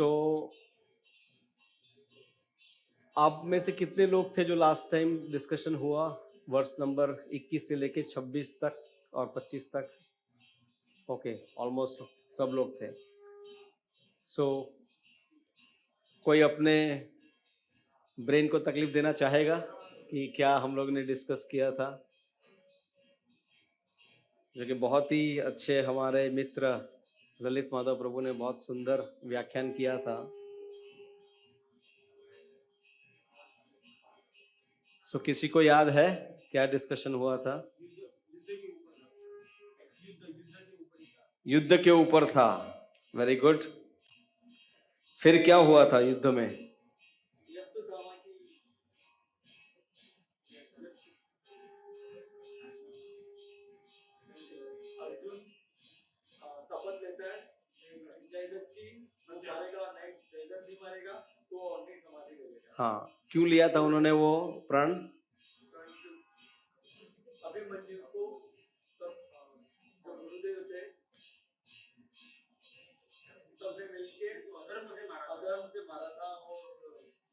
सो आप में से कितने लोग थे जो लास्ट टाइम डिस्कशन हुआ वर्ष नंबर 21 से लेके 26 तक और 25 तक? ओके, ऑलमोस्ट सब लोग थे। सो कोई अपने ब्रेन को तकलीफ देना चाहेगा कि क्या हम लोग ने डिस्कस किया था? जो कि बहुत ही अच्छे हमारे मित्र ललित माधव प्रभु ने बहुत सुंदर व्याख्यान किया था। सो किसी को याद है क्या डिस्कशन हुआ था? युद्ध के ऊपर था। Very good. फिर क्या हुआ था युद्ध में? अर्जुन शपथ लेता है जयद्रथ जी मारेगा, नहीं जयद्रथ नहीं मारेगा तो अपनी समाधि ले लेगा। हाँ, क्यों लिया था उन्होंने वो प्रण? अभिमन्यु को सब जो गुरुदेव थे सबने मिलके अधर्म से मारा था और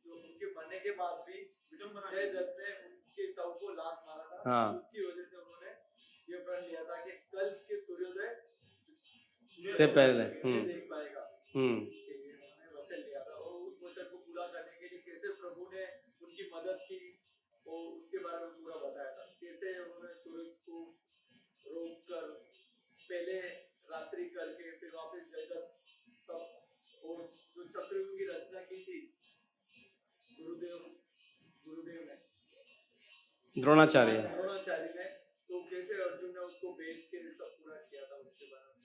जो उनके मरने के बाद भी जयद्रथ ने उनके शव को लात मारा था। हाँ। उसकी वजह से उन्होंने ये प्रण लिया था कि कल के सूर्योदय से पहले देख पाएगा। उन्होंने वचन लिया था और उस वचन को पूरा करने के लिए कैसे प्रभु ने उनकी मदद की और उसके बारे में पूरा बताया था। कैसे उन्होंने सूरज को रोक कर पहले रात्रि करके फिर वापस जयद्रथ सब और जो चक्रव्यूह की रचना की थी गुरुदेव ने द्रोणाचार्य ने, तो कैसे अर्जुन ने उसको भेद के सब पूरा किया था, उसके बारे में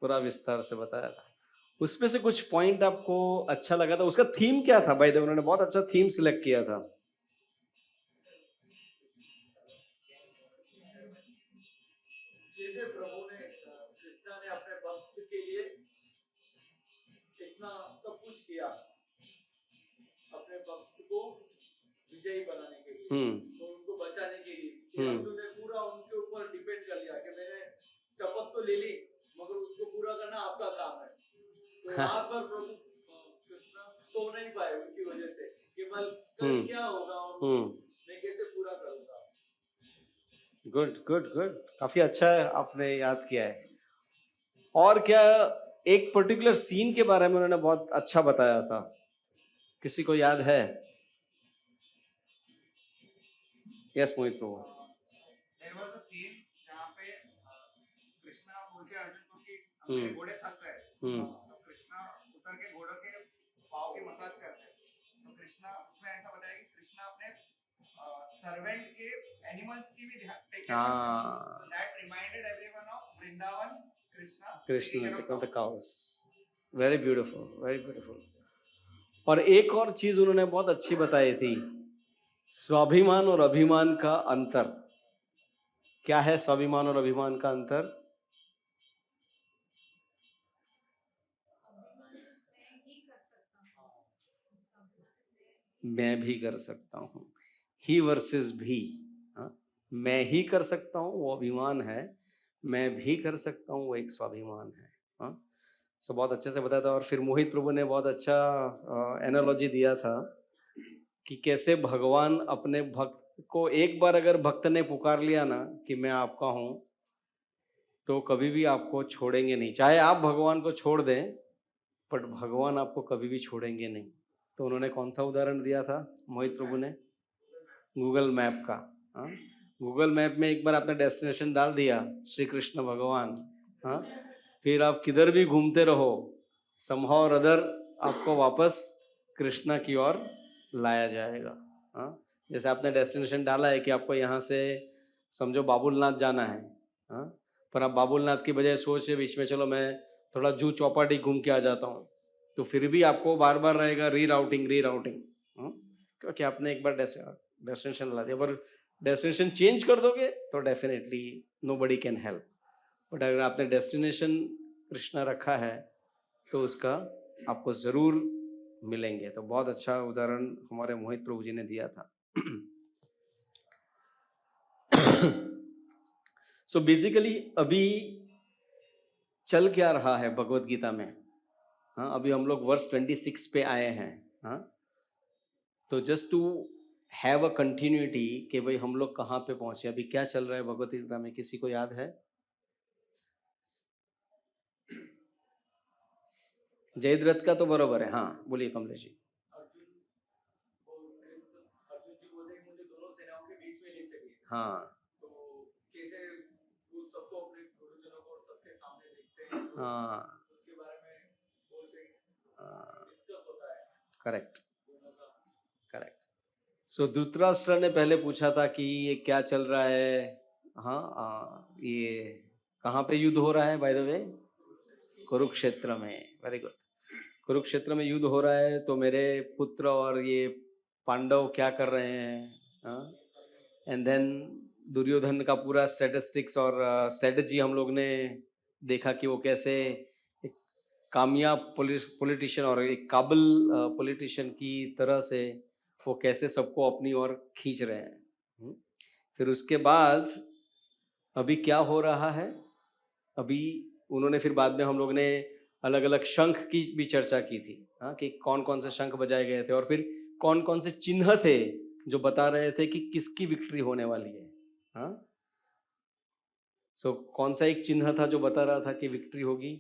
पूरा विस्तार से बताया था। उसमें से कुछ पॉइंट आपको अच्छा लगा था? उसका थीम क्या था? भाई उन्होंने बहुत अच्छा थीम सिलेक्ट किया था। जैसे प्रभु ने कृष्णा ने अपने भक्त के लिए इतना सब कुछ किया अपने भक्त को विजयी बनाने के लिए, तो उनको बचाने के लिए अर्जुन ने पूरा उनके ऊपर डिपेंड कर लिया कि मैंने शपथ तो ले ली मगर उसको पूरा करना आपका काम है। तो रात भर प्रभु कृष्णा सो नहीं पाए उसकी वजह से, केवल कल क्या होगा और मैं कैसे पूरा करूंगा। गुड गुड गुड, काफी अच्छा है, आपने याद किया है। और क्या एक पर्टिकुलर सीन के बारे में उन्होंने बहुत अच्छा बताया था? किसी को याद है? Yes Mohit Prabhu. There was a scene जहाँ पे कृष्णा बोल के अर्जुन को कि मेरे घोड़े थक गए, तो कृष्णा उतर के घोड़ों के पाँव की मसाज करते हैं। तो कृष्णा उसमें ऐसा बताया कि कृष्णा अपने सर्वेंट के एनिमल्स की भी ध्यान टेक केयर करते हैं। So that reminded everyone of Vrindavan Krishna taking care of the cows. Very beautiful, very beautiful. और एक और चीज उन्होंने बहुत अच्छी बताई थी, स्वाभिमान और अभिमान का अंतर। क्या है स्वाभिमान और अभिमान का अंतर? मैं भी कर सकता हूँ, ही वर्सेस भी। मैं ही कर सकता हूँ वो अभिमान है, मैं भी कर सकता हूँ वो एक स्वाभिमान है। सो बहुत अच्छे से बताया था। और फिर मोहित प्रभु ने बहुत अच्छा एनालॉजी दिया था कि कैसे भगवान अपने भक्त को, एक बार अगर भक्त ने पुकार लिया ना कि मैं आपका हूँ, तो कभी भी आपको छोड़ेंगे नहीं। चाहे आप भगवान को छोड़ दें, बट भगवान आपको कभी भी छोड़ेंगे नहीं। तो उन्होंने कौन सा उदाहरण दिया था मोहित प्रभु ने? गूगल मैप का। गूगल मैप में एक बार आपने डेस्टिनेशन डाल दिया श्री कृष्ण भगवान, फिर आप किधर भी घूमते रहो, समहाउ और अदर आपको वापस कृष्णा की ओर लाया जाएगा। जैसे आपने डेस्टिनेशन डाला है कि आपको यहाँ से समझो बाबुलनाथ जाना है, पर आप बाबुलनाथ की बजाय सोचे बीच में चलो मैं थोड़ा जू चौपाटी घूम के आ जाता हूँ, तो फिर भी आपको बार बार रहेगा रीराउटिंग, क्योंकि आपने एक बार डेस्टिनेशन ला दिया। पर डेस्टिनेशन चेंज कर दोगे तो definitely nobody can help. But अगर आपने डेस्टिनेशन कृष्णा रखा है तो उसका आपको जरूर मिलेंगे। तो बहुत अच्छा उदाहरण हमारे मोहित प्रभु जी ने दिया था। सो बेसिकली अभी चल क्या रहा है भगवत गीता में? हाँ, अभी हम लोग वर्स 26 पे आए हैं। हाँ, तो just to have a continuity कि भाई हम लोग कहाँ पे पहुंचे, अभी क्या चल रहा है भगवत गीता में, किसी को याद है? जयद्रथ का तो बरोबर है। हाँ बोलिए कमलेश जी। अर्जुन जी बोलते हैं मुझे दोनों सेनाओं के बीच में ले चलिए। हाँ, तो कैसे वो सबको अपने गुरुजनों को सबके सामने देखते हैं, तो हाँ, उसके बारे में बोलते हैं, डिस्कस होता है करेक्ट दोनों का। करेक्ट। सो धृतराष्ट्र ने पहले पूछा था कि ये क्या चल रहा है। हाँ, ये कहाँ पे युद्ध हो रहा है बाय द वे? कुरुक्षेत्र में। Very good. कुरुक्षेत्र में युद्ध हो रहा है, तो मेरे पुत्र और ये पांडव क्या कर रहे हैं। एंड देन दुर्योधन का पूरा स्टैटिस्टिक्स और स्ट्रेटजी हम लोग ने देखा कि वो कैसे एक कामयाब पॉलिटिशियन और एक काबिल पॉलिटिशियन की तरह से वो कैसे सबको अपनी ओर खींच रहे हैं। फिर उसके बाद अभी क्या हो रहा है? अभी उन्होंने फिर बाद में हम लोग ने अलग अलग शंख की भी चर्चा की थी। हाँ, कि कौन कौन से शंख बजाए गए थे और फिर कौन कौन से चिन्ह थे जो बता रहे थे कि किसकी विक्ट्री होने वाली है। हाँ, सो कौन सा एक चिन्ह था जो बता रहा था कि विक्ट्री होगी?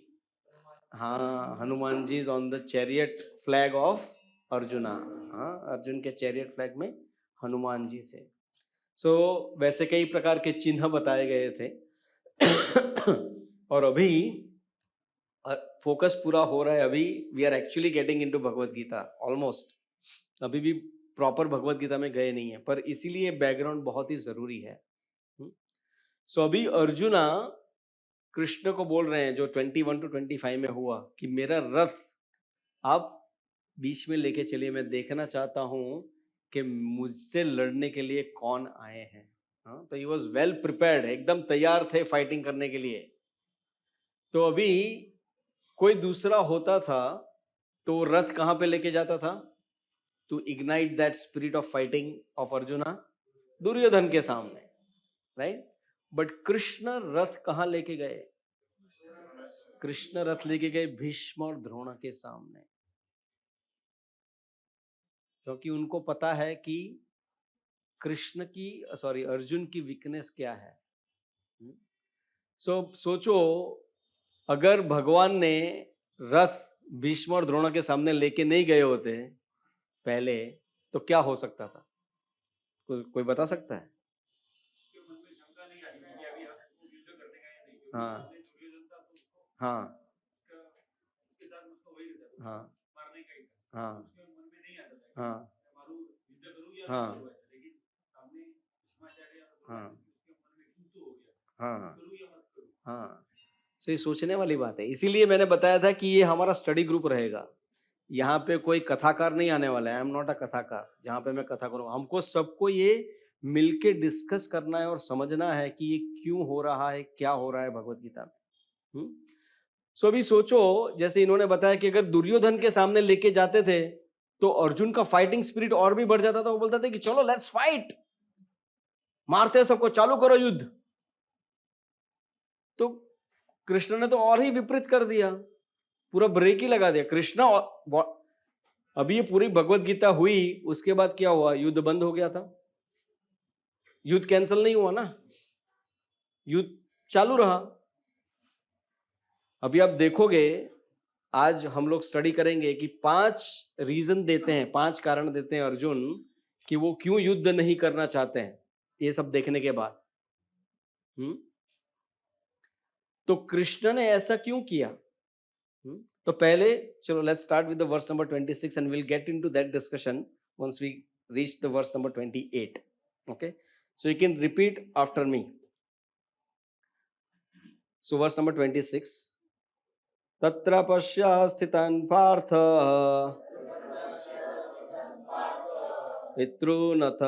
हाँ, Hanuman ji is on the chariot flag of Arjuna. हाँ, अर्जुन के चैरियट फ्लैग में हनुमान जी थे। सो वैसे कई प्रकार के चिन्ह बताए गए थे। और अभी फोकस पूरा हो रहा है। अभी we are actually getting into Bhagavad Gita almost. अभी भी प्रॉपर भगवत गीता में गए नहीं है, पर इसीलिए बैकग्राउंड बहुत ही जरूरी है। सो अभी अर्जुना कृष्ण को बोल रहे हैं, जो 21 to 25 में हुआ, कि मेरा रथ आप बीच में लेके चलिए, मैं देखना चाहता हूं कि मुझसे लड़ने के लिए कौन आए हैं। हाँ, तो ही वॉज वेल प्रिपेयर्ड, एकदम तैयार थे फाइटिंग करने के लिए। तो अभी कोई दूसरा होता था तो रथ कहां पे लेके जाता था? To ignite that spirit of fighting of Arjuna, Duryodhan के सामने, राइट? बट कृष्ण रथ कहां लेके गए? कृष्ण रथ लेके गए भीष्म और द्रोण के सामने, क्योंकि उनको पता है कि कृष्ण की सॉरी अर्जुन की वीकनेस क्या है। सोचो, अगर भगवान ने रथ भीष्म और द्रोण के सामने लेके नहीं गए होते पहले, तो क्या हो सकता था? कोई बता सकता है? हाँ हाँ हाँ हाँ हाँ हाँ हाँ हाँ हाँ। तो ये सोचने वाली बात है, इसीलिए मैंने बताया था कि ये हमारा स्टडी ग्रुप रहेगा। यहाँ पे कोई कथाकार नहीं आने वाला है। आई एम नॉट अ कथाकार जहाँ पे मैं कथा करूँगा। हमको सबको ये मिलके डिस्कस करना है और समझना है कि ये क्यों हो रहा है, क्या हो रहा है भगवत गीता में। सो अभी सोचो, जैसे इन्होंने बताया कि अगर दुर्योधन के सामने लेके जाते थे तो अर्जुन का फाइटिंग स्पिरिट और भी बढ़ जाता था। वो बोलता था कि चलो लेट्स फाइट, मारते हैं सबको, चालू करो युद्ध। तो कृष्ण ने तो और ही विपरीत कर दिया, पूरा ब्रेक ही लगा दिया। कृष्ण अभी ये पूरी भगवत गीता हुई, उसके बाद क्या हुआ? युद्ध बंद हो गया था। युद्ध कैंसिल नहीं हुआ ना, युद्ध चालू रहा। अभी आप देखोगे, आज हम लोग स्टडी करेंगे कि 5 रीजन देते हैं, 5 कारण देते हैं अर्जुन कि वो क्यों युद्ध नहीं करना चाहते हैं। ये सब देखने के बाद तो कृष्ण ने ऐसा क्यों किया? तो पहले चलो let's start with the verse number 26 and will get into that discussion once we reach the verse number 28. Okay, so you can repeat after me. So verse number 26, तत्र पश्या स्थितान् पार्थ पितॄनथ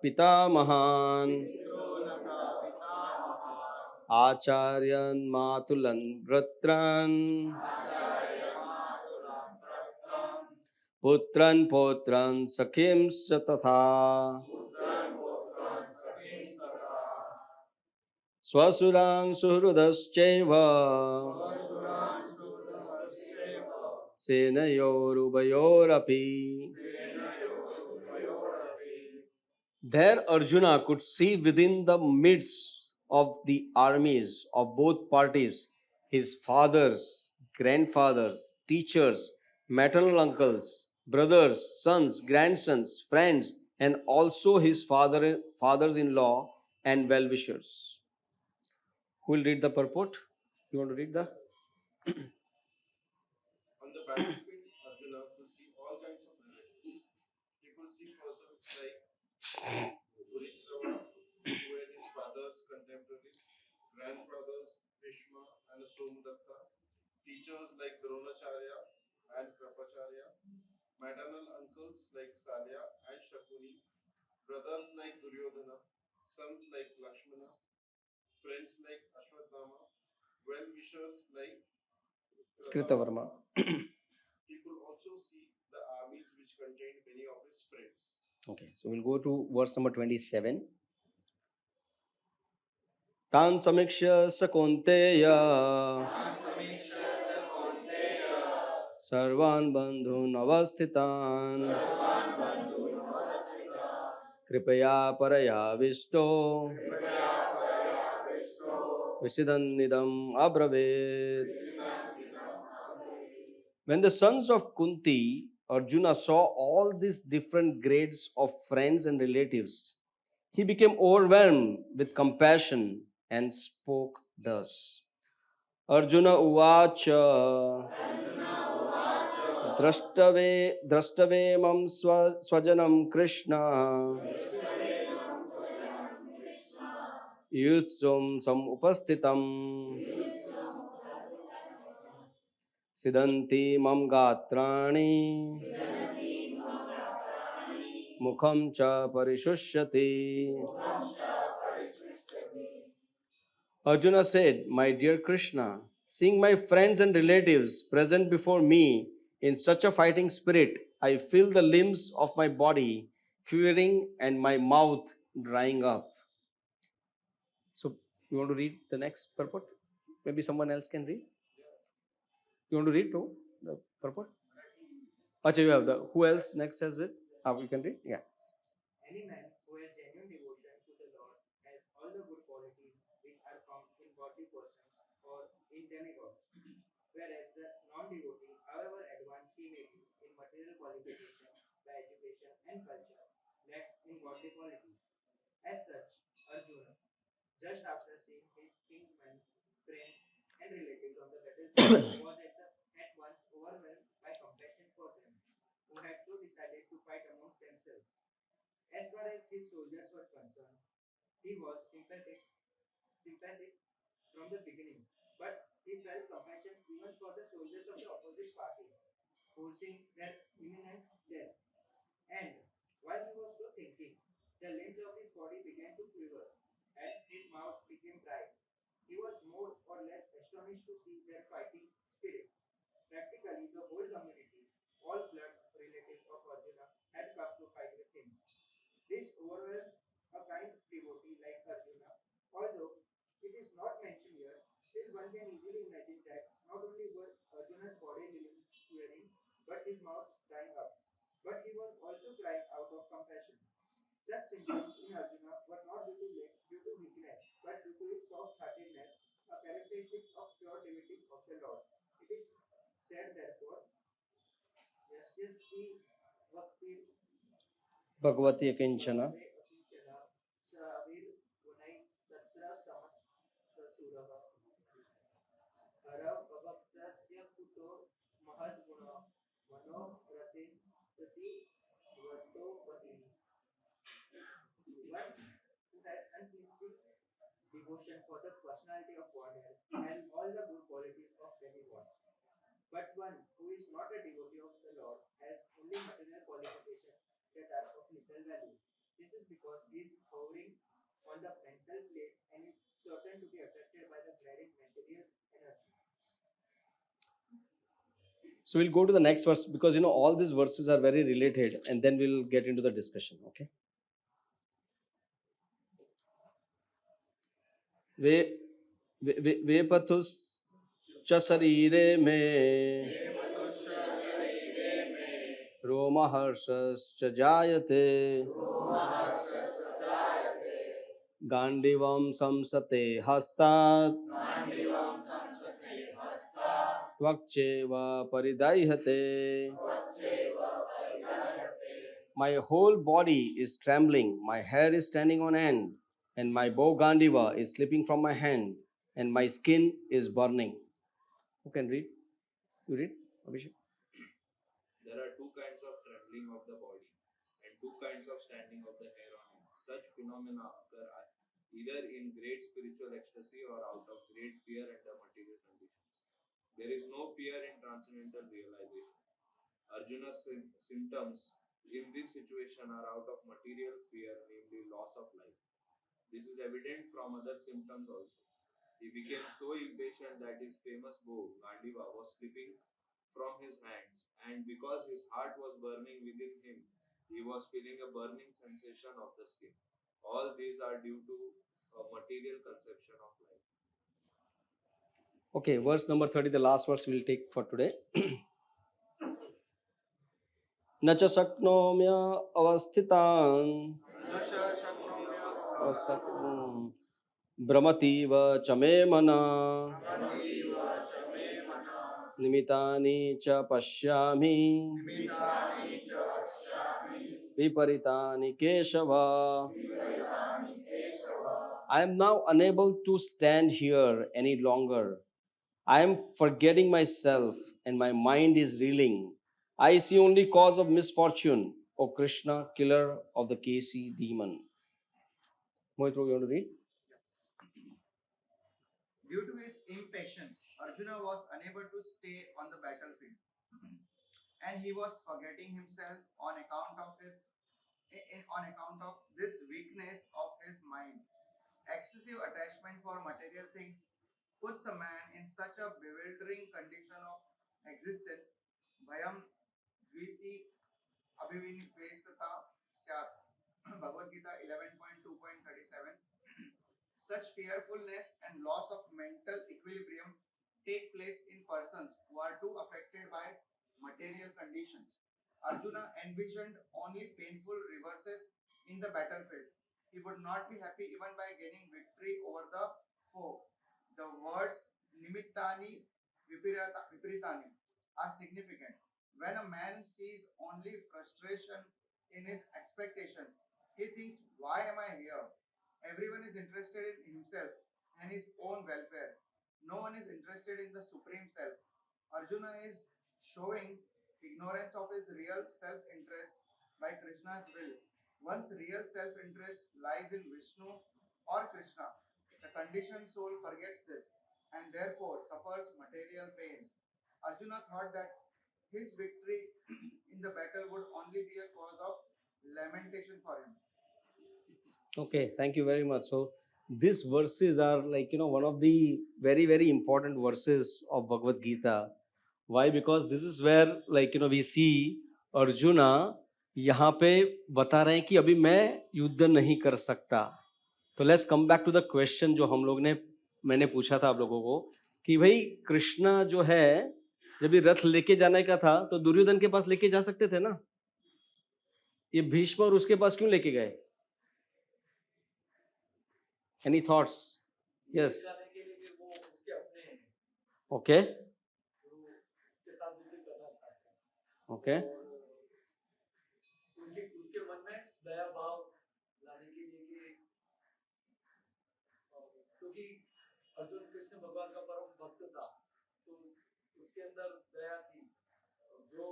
पितामहान् आचार्यान् मातुलन् भ्रात्रान् पुत्रन् पौत्रान् सखींश्च तथा स्वसुरान् सुहृदश्चैव Senayorubayorapi. There Arjuna could see within the midst of the armies of both parties his fathers, grandfathers, teachers, maternal uncles, brothers, sons, grandsons, friends, and also his fathers-in-law and well-wishers. Who will read the purport? You want to read the? On the battlefield, Arjuna could see all kinds of relatives. He could see persons like Burisrava, who were his father's contemporaries, grandfathers Bhishma and Somadatta, teachers like Dronacharya and Kripacharya, maternal uncles like Salya and Shakuni, brothers like Duryodhana, sons like Lakshmana, friends like Ashwatthama, well-wishers like Kritavarma. He could also see the armies which contained many of his friends. Okay, so we'll go to verse number 27. Tan samikshya sakonteya सर्वान् बन्धून् अवस्थितान् कृपया परयाविष्टो विषिदन्निदम् अब्रवीत्. When the sons of Kunti, Arjuna saw all these different grades of friends and relatives, he became overwhelmed with compassion and spoke thus. Arjuna uvacha द्रष्टवे मम स्वजनम कृष्ण युत्सुम समुपस्थितम सिदन्ति मम गात्राणि मुखम च परिशुष्यति. Arjuna said, "My dear Krishna, seeing my friends and relatives present before me in such a fighting spirit, I feel the limbs of my body quivering and my mouth drying up." So, you want to read the next purport? Maybe someone else can read. You want to read too the purport? Acha, you have the. Who else next has it? You can read. Yeah. Any man who has genuine devotion to the Lord has all the good qualities which are found in godly persons or in demigods. Whereas the non-devotee, however advanced he may be in material qualification, by education and culture, lacks in godly qualities. As such, Arjuna, just after seeing his kinsmen, friends, and relatives on the battlefield, was at once overwhelmed by compassion for them, who had so decided to fight amongst themselves. As far as his soldiers were concerned, he was sympathetic from the beginning, but he felt compassion even for the soldiers of the opposite party, foreseeing their imminent death. And while he was so thinking, the limbs of his body began to quiver, and his mouth became dry. He was more or less astonished to see their fighting spirit. Practically, the whole community, all blood relatives of Arjuna, had come to fight with him. This overwhelmed a kind devotee like Arjuna. Although it is not mentioned here, still one can easily imagine that not only were Arjuna's body limbs swelling, but his mouth drying up. But he was also crying out of compassion. Such symptoms in Arjuna were not due to weakness, but due to his soft-heartedness, a characteristic of pure devotee of the Lord. It is said therefore, Yasyasti Bhakti Bhagavati Akinchana. One who has unflinching devotion for the personality of Godhead has all the good qualities of demigods. But one who is not a devotee of the Lord has only material qualifications that are of little value. This is because he is hovering on the mental plane and is certain to be attracted by the glaring material energy. So we'll go to the next verse because all these verses are very related, and then we'll get into the discussion. Okay. वे पथुश्च शरीरे में रोमहर्षश्च जायते गाण्डीवं संसते हस्तात् त्वक्चैव परिदह्यते. My whole body is trembling, my hair is standing on end, and my bow Gandiva is slipping from my hand, and my skin is burning. Who can read? You read, Abhishek? There are two kinds of trembling of the body and two kinds of standing of the hair on end. Such phenomena occur either in great spiritual ecstasy or out of great fear under material conditions. There is no fear in transcendental realization. Arjuna's symptoms in this situation are out of material fear, namely loss of life. This is evident from other symptoms also. He became so impatient that his famous bow, Gandiva, was slipping from his hands, and because his heart was burning within him, he was feeling a burning sensation of the skin. All these are due to a material conception of life. Okay, verse number 30, the last verse we'll take for today. न च शक्नोम्य अवस्थितान् भ्रमतीव च मे मनः निमितानि च पश्यामि विपरीतानि Keshav. I am now unable to stand here any longer. I am forgetting myself and my mind is reeling. I see only cause of misfortune, O Krishna, killer of the Kesi demon. Mohit, you want to read? Due to his impatience, Arjuna was unable to stay on the battlefield, and he was forgetting himself on account of this weakness of his mind. Excessive attachment for material things puts a man in such a bewildering condition of existence. Bhayam dviti abhivinipesata syat. Bhagavad Gita 11.2.37. Such fearfulness and loss of mental equilibrium take place in persons who are too affected by material conditions. Arjuna envisioned only painful reverses in the battlefield. He would not be happy even by gaining victory over the foe. The words nimittani viparitani are significant. When a man sees only frustration in his expectations, he thinks, why am I here? Everyone is interested in himself and his own welfare. No one is interested in the Supreme Self. Arjuna is showing ignorance of his real self interest by Krishna's will. One's real self interest lies in Vishnu or Krishna. The conditioned soul forgets this and therefore suffers material pains. Arjuna thought that his victory in the battle would only be a cause of lamentation for him. Okay, thank you very much. So these verses are like, one of the very, very important verses of Bhagavad Gita. Why? Because this is where we see Arjuna यहाँ पे बता रहे हैं कि अभी मैं युद्ध नहीं कर सकता. तो let's come back to the question जो मैंने पूछा था आप लोगों को कि भाई कृष्णा जो है जब ये रथ लेके जाने का था तो दुर्योधन के पास लेके जा सकते थे ना. ये भीष्म और उसके पास क्यों लेके गए? Any thoughts? Yes. Okay. Okay. उसके मन में दया भाव लाने के लिए क्योंकि अर्जुन कृष्ण भगवान का परम भक्त था तो उसके अंदर दया थी. जो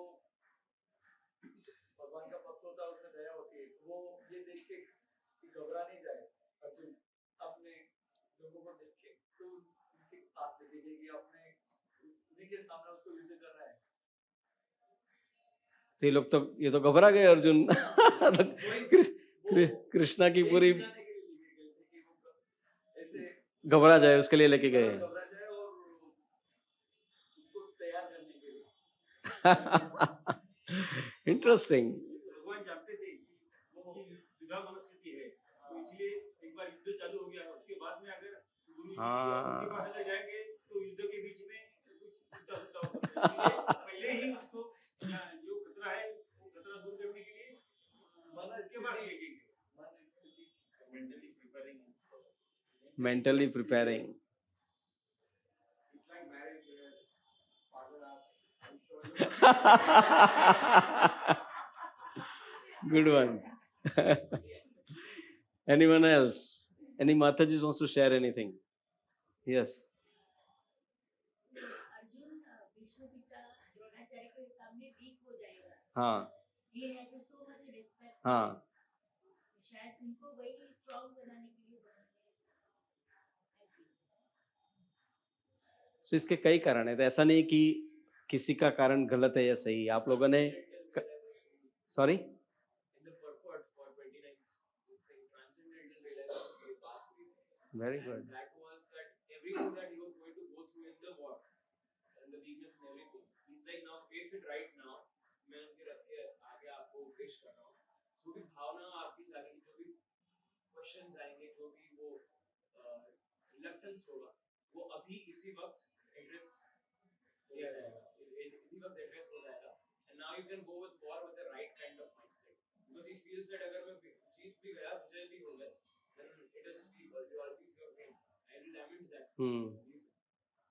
भगवान का भक्त होता है उसमें दया होती है. वो ये देख के कि घबरा नहीं जाए अर्जुन अपने लोगों को देख के तो उनके पास लेके गए कि अपने उन्हीं के सामने उसको युद्ध कर रहा है. तो ये तो घबरा गए अर्जुन. कृष्णा की पूरी घबरा जाए उसके लिए लेके गए. इंटरेस्टिंग. भगवान जानते थे कि युद्धा मनस्थिति है तो इसलिए एक बार युद्ध चालू हो गया उसके बाद में अगर गुरु जी उनके पास अगर जाएंगे तो युद्ध के बीच में कुछ उल्टा सुल्टा हो सकता है. पहले ही उसको जो खतरा है वो खतरा mentally preparing. It's like marriage where father asks, "I'm sure Good one. Anyone else? Any Matajis wants to share anything? Yes. Arjun Bhishma पिता द्रोणाचार्य के सामने वीक हो जाएगा. हाँ He has so much respect. हाँ. शायद उनको वही स्ट्रॉन्ग बनाने के लिए बनाया. So इसके कई कारण है. तो ऐसा नहीं कि किसी का कारण गलत है या सही. आप लोगों ने sorry In the purport for 29, this thing, transcendental realization is past. Very And good. that was that everything that he was going to go through in the war and the weakness and everything, he's like, now face it right now. मैं उनके रख के आगे आपको पेश कर रहा हूँ. जो भी भावना आपकी जागेगी, जो भी क्वेश्चंस आएंगे, जो भी वो रिलक्टेंस होगा, वो अभी इसी वक्त एड्रेस किया जाएगा. इसी वक्त एड्रेस हो जाएगा. And now you can go with war with the right kind of mindset, because he feels that अगर मैं जीत भी गया, विजय भी हो गया, then it is people, you always your pain. I will lament that.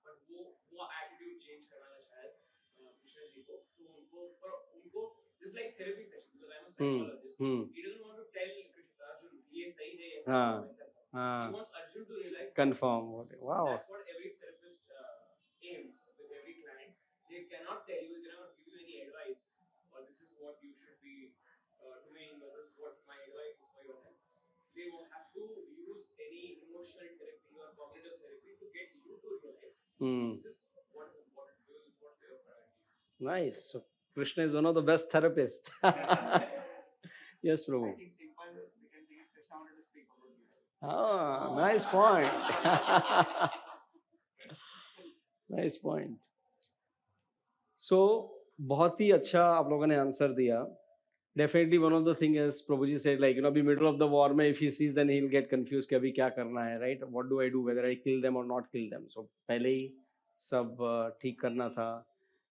But वो attitude change करना है शायद कृष्ण जी को. तो उनको just like therapy session, because I'm a psychologist. He doesn't want to tell Arjun ये सही है, ऐसा है, वैसा है. He wants Arjun to realize. Confirm. Wow. That's what every therapist aims with every client. They cannot tell you, they cannot give you any advice, or this is what you should be doing, or this is what my advice is for your health. They will have to use any emotional therapy or cognitive therapy to get you to realize this is what is important to you, this is what your priority is. Nice. So Krishna is one of the best therapists. Yes, Prabhu. I think simple we can think is Krishna wanted to speak about you. Ah, nice point. Nice point. So बहुत ही अच्छा आप लोगों ने answer दिया. Definitely one of the thing is Prabhuji said, like, be middle of the war में if he sees, then he'll get confused कि अभी क्या करना है, right? What do I do, whether I kill them or not kill them? So पहले ही सब ठीक करना था.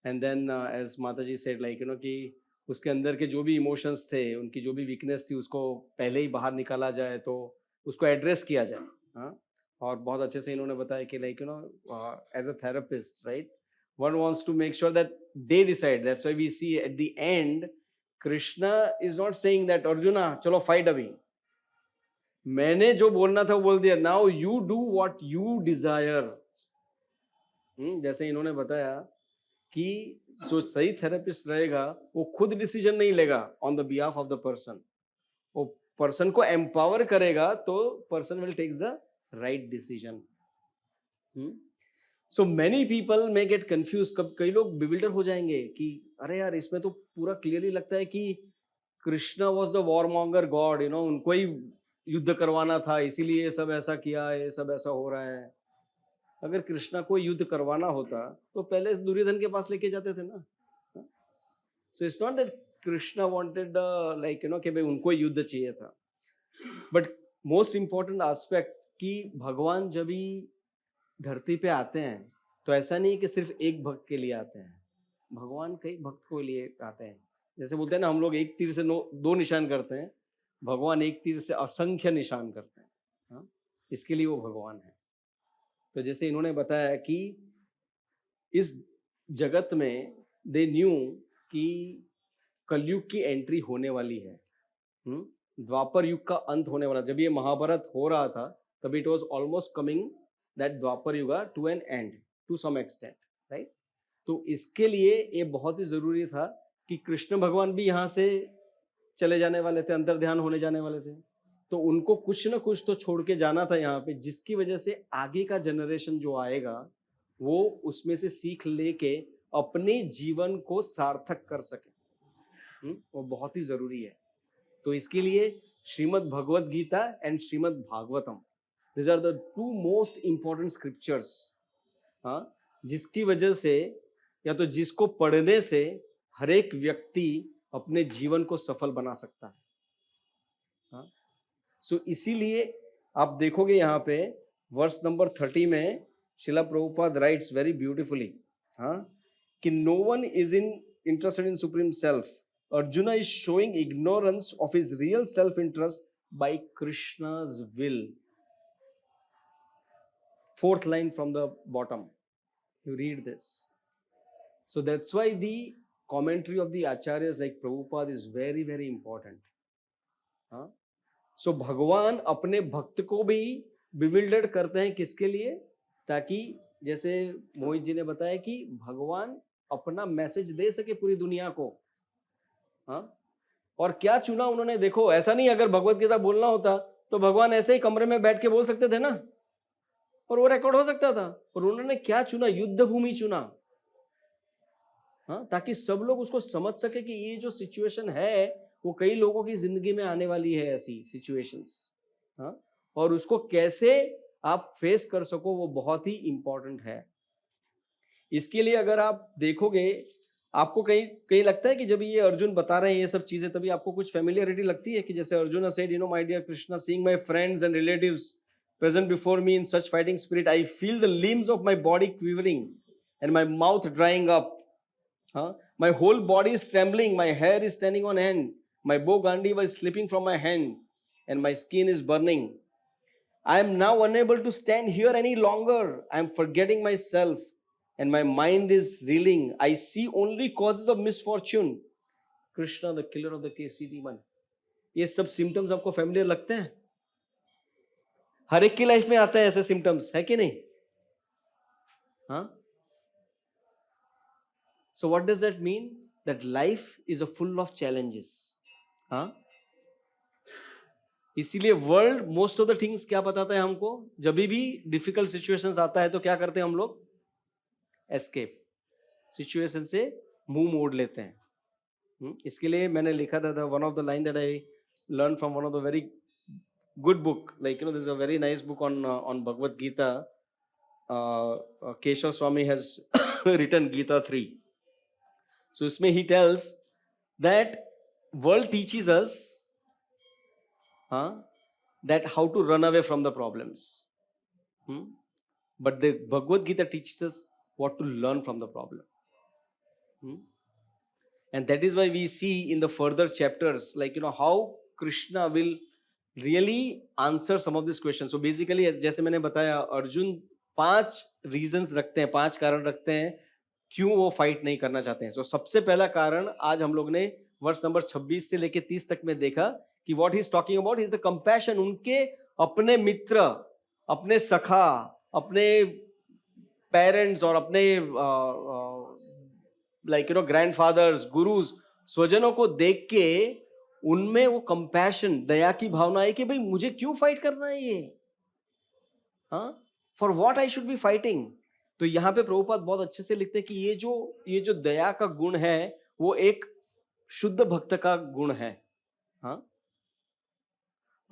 And then as Mataji said, like, कि उसके अंदर के जो भी इमोशंस थे, उनकी जो भी वीकनेस थी, उसको पहले ही बाहर निकाला जाए, तो उसको एड्रेस किया जाए. हाँ, और बहुत अच्छे से इन्होंने बताया कि like as a therapist, right, one wants to make sure that they decide. That's why we see at the end Krishna is not saying that Arjuna chalo fight abhi, मैंने जो बोलना था वो बोल दिया, now you do what you desire. जैसे इन्होंने बताया कि जो सही थेरेपिस्ट रहेगा वो खुद डिसीजन नहीं लेगा on the behalf of the person, वो पर्सन को एम्पावर करेगा, तो person will take the right decision. So many people may get confuse. कई लोग बिविल्डर हो जाएंगे कि अरे यार, इसमें तो पूरा क्लियरली लगता है कि Krishna was the war monger God, उनको ही युद्ध करवाना था, इसीलिए ये सब ऐसा किया, ये सब ऐसा हो रहा है. अगर कृष्णा को युद्ध करवाना होता तो पहले दुर्योधन के पास लेके जाते थे ना. So it's not that Krishna wanted like कि भाई उनको युद्ध चाहिए था. बट मोस्ट इंपॉर्टेंट एस्पेक्ट कि भगवान जब भी धरती पे आते हैं तो ऐसा नहीं कि सिर्फ एक भक्त के लिए आते हैं, भगवान कई भक्त को लिए आते हैं. जैसे बोलते हैं ना, हम लोग एक तीर से दो निशान करते हैं, भगवान एक तीर से असंख्य निशान करते हैं. हाँ, इसके लिए वो भगवान है. तो जैसे इन्होंने बताया कि इस जगत में दे न्यू कि कलयुग की एंट्री होने वाली है, द्वापर युग का अंत होने वाला. जब ये महाभारत हो रहा था तब it was almost coming that Dwapar Yug to an end to some extent, right. तो इसके लिए ये बहुत ही जरूरी था कि कृष्ण भगवान भी यहाँ से चले जाने वाले थे, अंतर्ध्यान होने जाने वाले थे, तो उनको कुछ ना कुछ तो छोड़ के जाना था यहाँ पे, जिसकी वजह से आगे का जनरेशन जो आएगा वो उसमें से सीख लेके अपने जीवन को सार्थक कर सके. वो बहुत ही जरूरी है. तो इसके लिए Shrimad Bhagavad Gita and Shrimad Bhagavatam, these are the two most important scriptures, हाँ, जिसकी वजह से या तो जिसको पढ़ने से हर एक व्यक्ति अपने जीवन को सफल बना सकता है. हाँ, सो इसीलिए आप देखोगे यहाँ पे वर्स नंबर 30 में शिला प्रभुपाद राइट्स वेरी ब्यूटिफुली, हाँ, कि no one is interested in supreme self. Arjuna is showing ignorance of his real self interest by Krishna's will. fourth line from the bottom. You read this. So that's why the commentary of the acharyas like Prabhupada is very very important. हाँ? So भगवान अपने भक्त को भी bewildered करते हैं किसके लिए? ताकि जैसे मोहित जी ने बताया कि भगवान अपना मैसेज दे सके पूरी दुनिया को. हाँ? और क्या चुना उन्होंने, देखो ऐसा नहीं अगर भगवत गीता बोलना होता तो भगवान ऐसे ही कमरे में बैठ के बोल सकते थे ना, और वो रिकॉर्ड हो सकता था. और उन्होंने क्या चुना? युद्ध भूमि चुना. हाँ, ताकि सब लोग उसको समझ सके कि ये जो सिचुएशन है वो कई लोगों की जिंदगी में आने वाली है, ऐसी सिचुएशंस. हाँ, और उसको कैसे आप फेस कर सको वो बहुत ही इंपॉर्टेंट है. इसके लिए अगर आप देखोगे, आपको कहीं कहीं लगता है कि जब ये अर्जुन बता रहे हैं ये सब चीजें, तभी आपको कुछ फेमिलियरिटी लगती है कि जैसे Arjun said, you know my dear Krishna, seeing my friends and relatives present before me in such fighting spirit, I feel the limbs of my body quivering and my mouth drying up. My whole body is trembling, my hair is standing on end, my bow gandiva is slipping from my hand and my skin is burning. I am now unable to stand here any longer. I am forgetting myself and my mind is reeling. I see only causes of misfortune. Krishna, the killer of the KC demon. ये सब symptoms आपको familiar लगते हैं? हर एक की life में आता है ऐसे सिम्टम्स, है कि नहीं? हाँ? So what does that mean? That life is a full of challenges. हाँ? इसीलिए world most of the things क्या बताता है हमको? जब भी डिफिकल्ट सिचुएशंस आता है तो क्या करते हैं हम लोग? एस्केप, सिचुएशन से मुंह मोड़ लेते हैं. इसके लिए मैंने लिखा था one of the line that I learn from one of the very good book, like, you know, there's a very nice book on Bhagavad Gita. Keshav Swami has written Gita 3. So isme he tells that world teaches us that how to run away from the problems, but the Bhagavad Gita teaches us what to learn from the problem. And that is why we see in the further chapters, like, you know, how Krishna will really answer some of these questions. So basically, जैसे मैंने बताया, Arjun 5 reasons रखते हैं, 5 कारण रखते हैं क्यों वो फाइट नहीं करना चाहते हैं. So सबसे पहला कारण आज हम लोग ने वर्ष नंबर 26 से लेके 30 तक में देखा कि what he is talking about is the compassion. उनके अपने मित्र, अपने सखा, अपने पेरेंट्स और अपने like, you know, grandfathers, gurus, स्वजनों को देख के उनमें वो कंपैशन, दया की भावना है कि भाई मुझे क्यों फाइट करना है ये, for what I should be fighting. तो यहाँ पे प्रभुपाद बहुत अच्छे से लिखते हैं कि ये जो दया का गुण है वो एक शुद्ध भक्त का गुण है.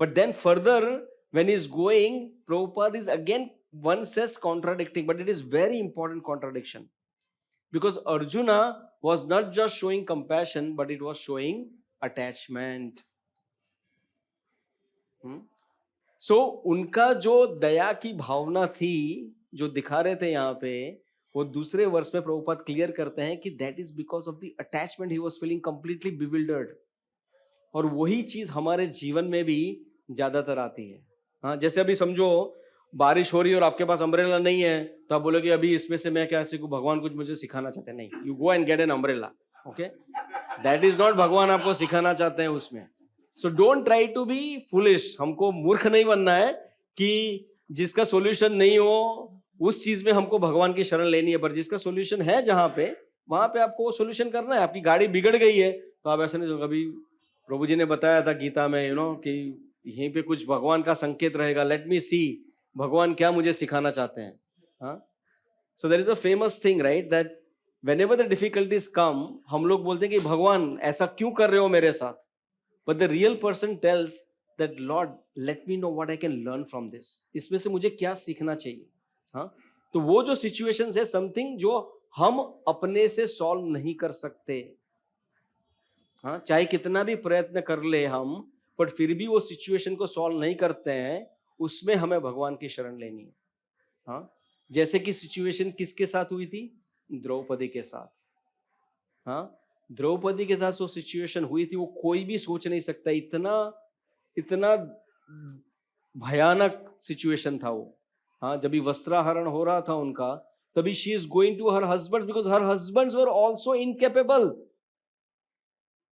But then further when is going, Prabhupada is again one says contradicting, but it is very important contradiction, because Arjuna was not just showing compassion, but it was showing attachment. So उनका जो दया की भावना थी जो दिखा रहे थे यहाँ पे, वो दूसरे वर्ष में प्रभुपाद क्लियर करते हैं कि that is because of the attachment he was feeling completely bewildered. और वही चीज हमारे जीवन में भी ज्यादातर आती है. हाँ, जैसे अभी समझो बारिश हो रही है और आपके पास अम्ब्रेला नहीं है, तो आप बोलोगे अभी इसमें से मैं क्या सीखूं, भगवान कुछ मुझे सिखाना चाहते हैं. नहीं, you go and get an umbrella. Okay, that is not भगवान आपको सिखाना चाहते हैं उसमें. So don't try to be foolish. हमको मूर्ख नहीं बनना है कि जिसका सॉल्यूशन नहीं हो उस चीज में हमको भगवान की शरण लेनी है, पर जिसका सॉल्यूशन है जहां पे, वहां पे आपको वो सॉल्यूशन करना है. आपकी गाड़ी बिगड़ गई है तो आप ऐसा नहीं, कभी प्रभु जी ने बताया था गीता में, यू नो, कि यहीं पे कुछ भगवान का संकेत रहेगा, लेट मी सी भगवान क्या मुझे सिखाना चाहते हैं. So there is a famous thing, right, that whenever the difficulties come, हम लोग बोलते हैं कि भगवान ऐसा क्यों कर रहे हो मेरे साथ, but the real person tells that Lord, let me know what I can learn from this. इसमें से मुझे क्या सीखना चाहिए. तो वो जो situations है, something जो हम अपने से solve नहीं कर सकते, चाहे कितना भी प्रयत्न कर ले हम, पर फिर भी वो situation को solve नहीं करते हैं, उसमें हमें भगवान की शरण लेनी है. जैसे कि situation किसके साथ हुई थी? द्रौपदी के साथ. द्रौपदी के साथ जो सिचुएशन हुई थी वो कोई भी सोच नहीं सकता, इतना इतना भयानक सिचुएशन था वो. हाँ, जब भी वस्त्राहरण हो रहा था उनका, तभी she is going to her husband because her husbands were also incapable,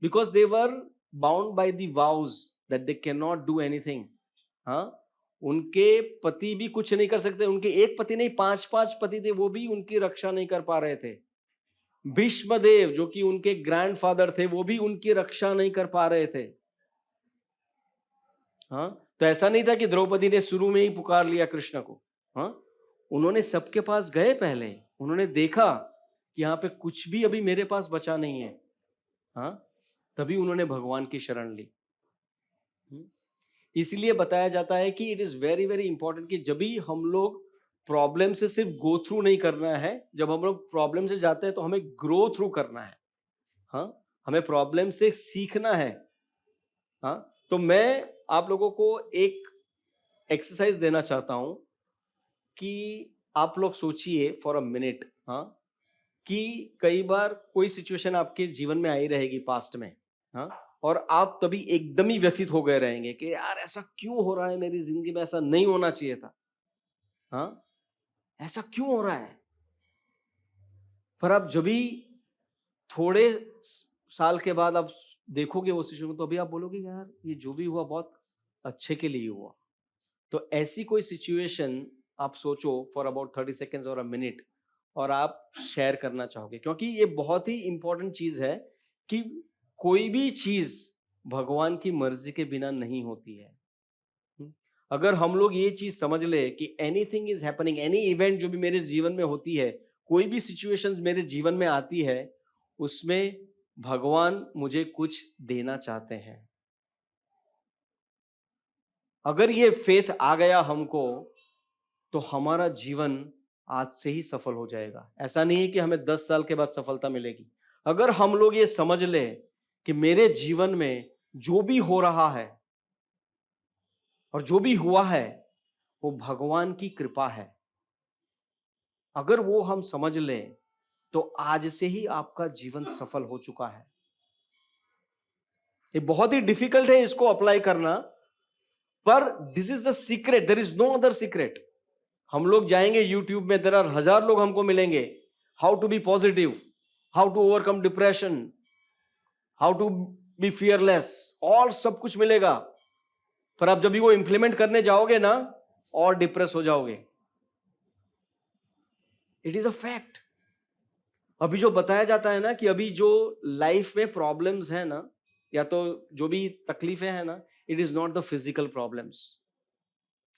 because they were bound by the vows that they can not do anything. हाँ, उनके पति भी कुछ नहीं कर सकते, उनके एक पति नहीं, 5 पति थे, वो भी उनकी रक्षा नहीं कर पा रहे थे। भीष्मदेव जो कि उनके ग्रैंडफादर थे, वो भी उनकी रक्षा नहीं कर पा रहे थे। हाँ, तो ऐसा नहीं था कि द्रौपदी ने शुरू में ही पुकार लिया कृष्ण को। हाँ, उन्होंने सबके पास गए, पहले उन्होंने देखा कि यहाँ पे कुछ भी अभी मेरे पास बचा नहीं है। हाँ, तभी उन्होंने भगवान की शरण ली। इसलिए बताया जाता है कि it is very very important कि जब भी हम लोग प्रॉब्लम से सिर्फ गो थ्रू नहीं करना है, जब हम लोग प्रॉब्लम से जाते हैं तो हमें ग्रो थ्रू करना है। हाँ, हमें प्रॉब्लम से सीखना है। हाँ, तो मैं आप लोगों को एक एक्सरसाइज देना चाहता हूं कि आप लोग सोचिए फॉर अ मिनट। हाँ, कि कई बार कोई सिचुएशन आपके जीवन में आई रहेगी पास्ट में। हाँ, और आप तभी एकदम ही व्यथित हो गए रहेंगे कि यार ऐसा क्यों हो रहा है मेरी जिंदगी में, ऐसा नहीं होना चाहिए था। हाँ, ऐसा क्यों हो रहा है। पर आप जब भी थोड़े साल के बाद आप देखोगे वो सिचुएशन, तो अभी आप बोलोगे यार ये जो भी हुआ बहुत अच्छे के लिए हुआ। तो ऐसी कोई सिचुएशन आप सोचो फॉर अबाउट 30 सेकेंड्स और अ मिनट, और आप शेयर करना चाहोगे, क्योंकि ये बहुत ही इंपॉर्टेंट चीज है कि कोई भी चीज भगवान की मर्जी के बिना नहीं होती है। अगर हम लोग ये चीज समझ ले कि anything is happening, any event जो भी मेरे जीवन में होती है, कोई भी सिचुएशन मेरे जीवन में आती है, उसमें भगवान मुझे कुछ देना चाहते हैं। अगर ये फेथ आ गया हमको, तो हमारा जीवन आज से ही सफल हो जाएगा। ऐसा नहीं है कि हमें 10 साल के बाद सफलता मिलेगी। अगर हम लोग ये समझ ले कि मेरे जीवन में जो भी हो रहा है और जो भी हुआ है वो भगवान की कृपा है, अगर वो हम समझ लें तो आज से ही आपका जीवन सफल हो चुका है। ये बहुत ही डिफिकल्ट है इसको अप्लाई करना, पर this is the secret, there is no other secret. हम लोग जाएंगे यूट्यूब में, देयर आर 1000 लोग हमको मिलेंगे, how to be positive, how to overcome depression, how to be fearless, और सब कुछ मिलेगा। पर आप जब भी वो इंप्लीमेंट करने जाओगे ना, और डिप्रेस हो जाओगे। It is a fact. अभी जो बताया जाता है ना कि अभी जो लाइफ में प्रॉब्लम्स है ना, या तो जो भी तकलीफें हैं ना, it is not the physical problems.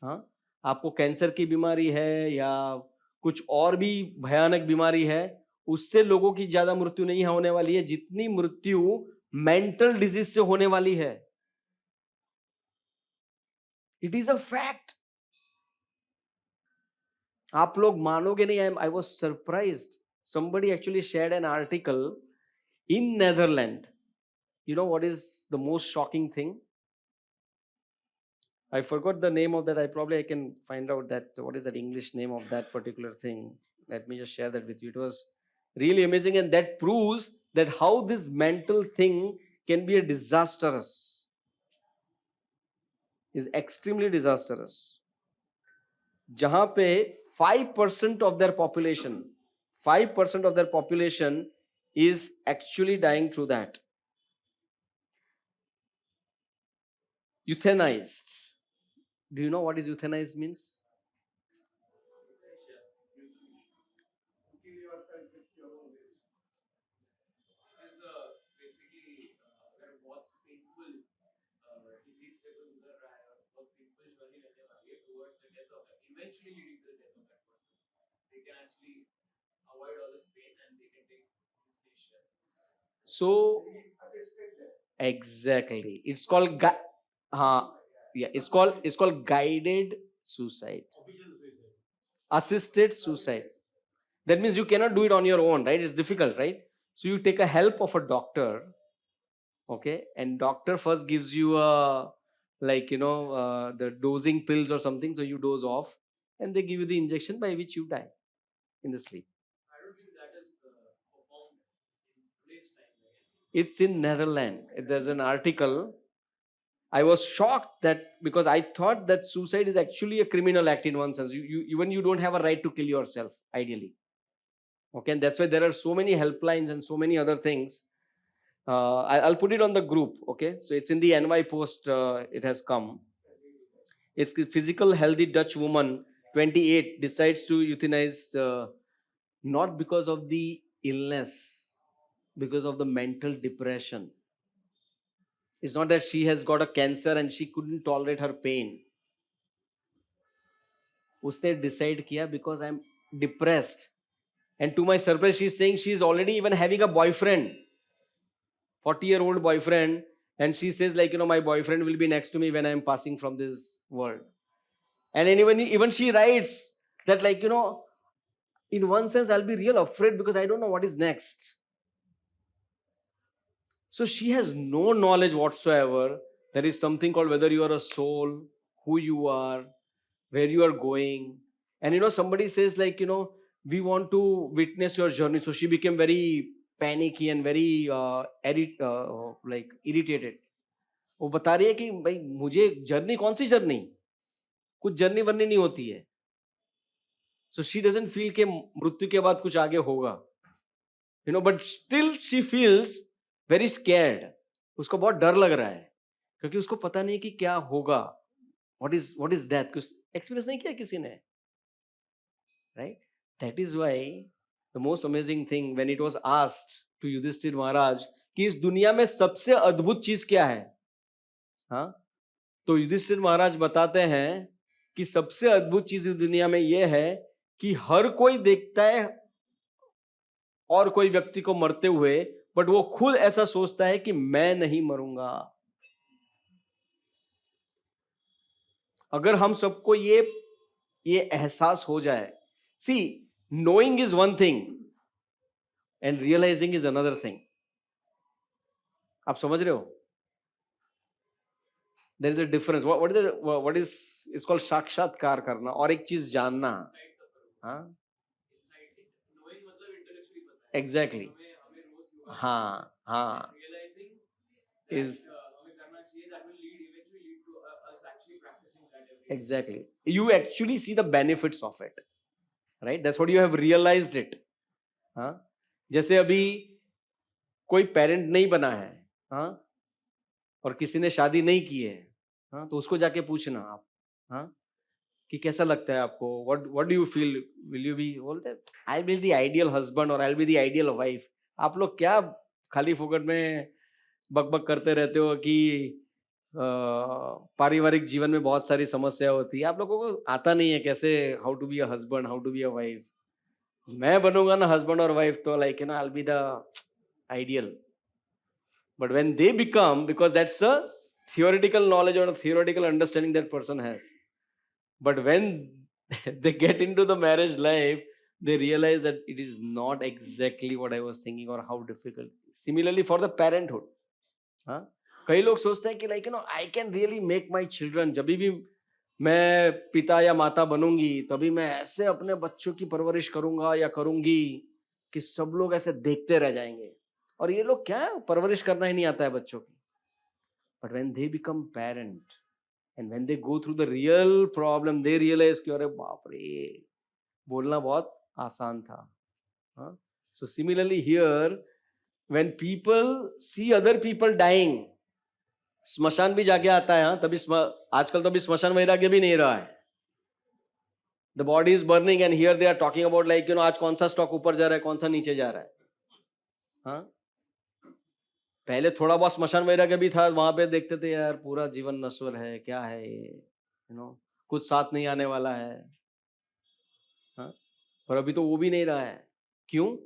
हाँ, आपको कैंसर की बीमारी है या कुछ और भी भयानक बीमारी है, उससे लोगों की ज्यादा मृत्यु नहीं होने वाली है जितनी मृत्यु मेंटल डिजीज से होने वाली है। It is a fact. आप लोग मानोगे नहीं, I was surprised, somebody actually shared an article in Netherlands. You know what is the most shocking thing? I forgot the name of that. I can find out that what is that English name of that particular thing. Let me just share that with you. It was really amazing, and that proves that how this mental thing can be a disastrous, is extremely disastrous. जहां पे 5% of their population, 5% of their population is actually dying through that. Euthanized. Do you know what is euthanized means? basically अगर बहुत painful disease से कोई गुजर रहा है और बहुत पेनफुल जर्नी रहने वाली है towards the death of that, eventually leading to the death of that person, they can actually avoid all this pain and they can take euthanasia. So exactly, it's called it's called guided suicide, assisted suicide. That means you cannot do it on your own, right? It's difficult, right? So you take a help of a doctor, okay, and doctor first gives you a, like, the dosing pills or something, so you doze off and they give you the injection by which you die in the sleep. I don't think that is performed in today's time. It's in Netherlands. There's an article. I was shocked that because I thought that suicide is actually a criminal act in one sense. Even you don't have a right to kill yourself, ideally. Okay, and that's why there are so many helplines and so many other things. I'll put it on the group. Okay, so it's in the NY Post. It has come. It's a physical healthy Dutch woman, 28, decides to euthanize not because of the illness, because of the mental depression. It's not that she has got a cancer and she couldn't tolerate her pain. उसने decide किया because I'm depressed. And to my surprise, she's saying she's already even having a boyfriend, 40-year-old boyfriend. And she says like, my boyfriend will be next to me when I'm passing from this world. And even she writes that like, in one sense, I'll be real afraid because I don't know what is next. So she has no knowledge whatsoever. There is something called whether you are a soul, who you are, where you are going. And somebody says like, we want to witness your journey. So she became very panicky and very irritated. वो बता रही है कि भाई मुझे journey कौन सी journey, कुछ journey वर्नी नहीं होती है. So she doesn't feel कि मृत्यु के बाद कुछ आगे होगा. But still she feels very scared. उसको बहुत डर लग रहा है क्योंकि उसको पता नहीं कि क्या होगा. What is death? कुछ एक्सपीरियंस नहीं किया किसी ने. Right? That is why the most amazing thing when it was asked to Yudhishthir Maharaj कि इस दुनिया में सबसे अद्भुत चीज क्या है, हाँ, तो युधिष्ठिर महाराज बताते हैं कि सबसे अद्भुत चीज इस दुनिया में यह है कि हर कोई देखता है और कोई व्यक्ति को मरते हुए, बट वो खुद ऐसा सोचता है कि मैं नहीं मरूंगा. अगर हम सबको ये एहसास हो जाए, सी knowing is one thing and realizing is another thing. आप समझ रहे हो? There is a difference. What is it's called साक्षात्कार करना और एक चीज जानना. हाँ, exactly. हाँ हाँ is exactly. You actually see the benefits of it, right? That's what you have realized it. हाँ, जैसे अभी कोई पेरेंट नहीं बना है, हाँ, और किसी ने शादी नहीं की है, हाँ, तो उसको जाके पूछना आप, हाँ, कि कैसा लगता है आपको, what do you feel, will you be, बोलते I'll be the ideal husband और I'll be the ideal wife. आप लोग क्या खाली फुकट में बकबक करते रहते हो कि पारिवारिक जीवन में बहुत सारी समस्या होती है. आप लोगों को आता नहीं है कैसे how to be a husband, how to be a wife. मैं बनूंगा ना हस्बैंड और वाइफ तो like I'll be the ideal. But when they become, because that's a theoretical knowledge or a theoretical understanding that person has. But when they get into the marriage life, they realize that it is not exactly what I was thinking or how difficult. Similarly for the parenthood. हाँ, कई लोग सोचते हैं कि like I can really make my children, जब भी मैं पिता या माता बनूंगी तभी मैं ऐसे अपने बच्चों की परवरिश करूंगा या करूंगी कि सब लोग ऐसे देखते रह जाएंगे. और ये लोग क्या परवरिश करना ही नहीं आता है बच्चों की. But when they become parent and when they go through the real problem, they realize कि अरे बाप रे, बोलना बहुत आसान था. हाँ? So similarly here, when people see other people dying, स्मशान भी जाके आता है. हाँ, तभी आजकल तो अभी स्मशान वैराग्य भी नहीं रहा है. The body is burning and here they are talking about like आज कौन सा स्टॉक ऊपर जा रहा है, कौन सा नीचे जा रहा है. हाँ, पहले थोड़ा बहुत स्मशान वैराग्य भी था, वहां पे देखते थे यार पूरा जीवन नश्वर है, क्या है ये, कुछ साथ नहीं आने वाला है. हाँ, पर अभी तो वो भी नहीं रहा है. क्यों?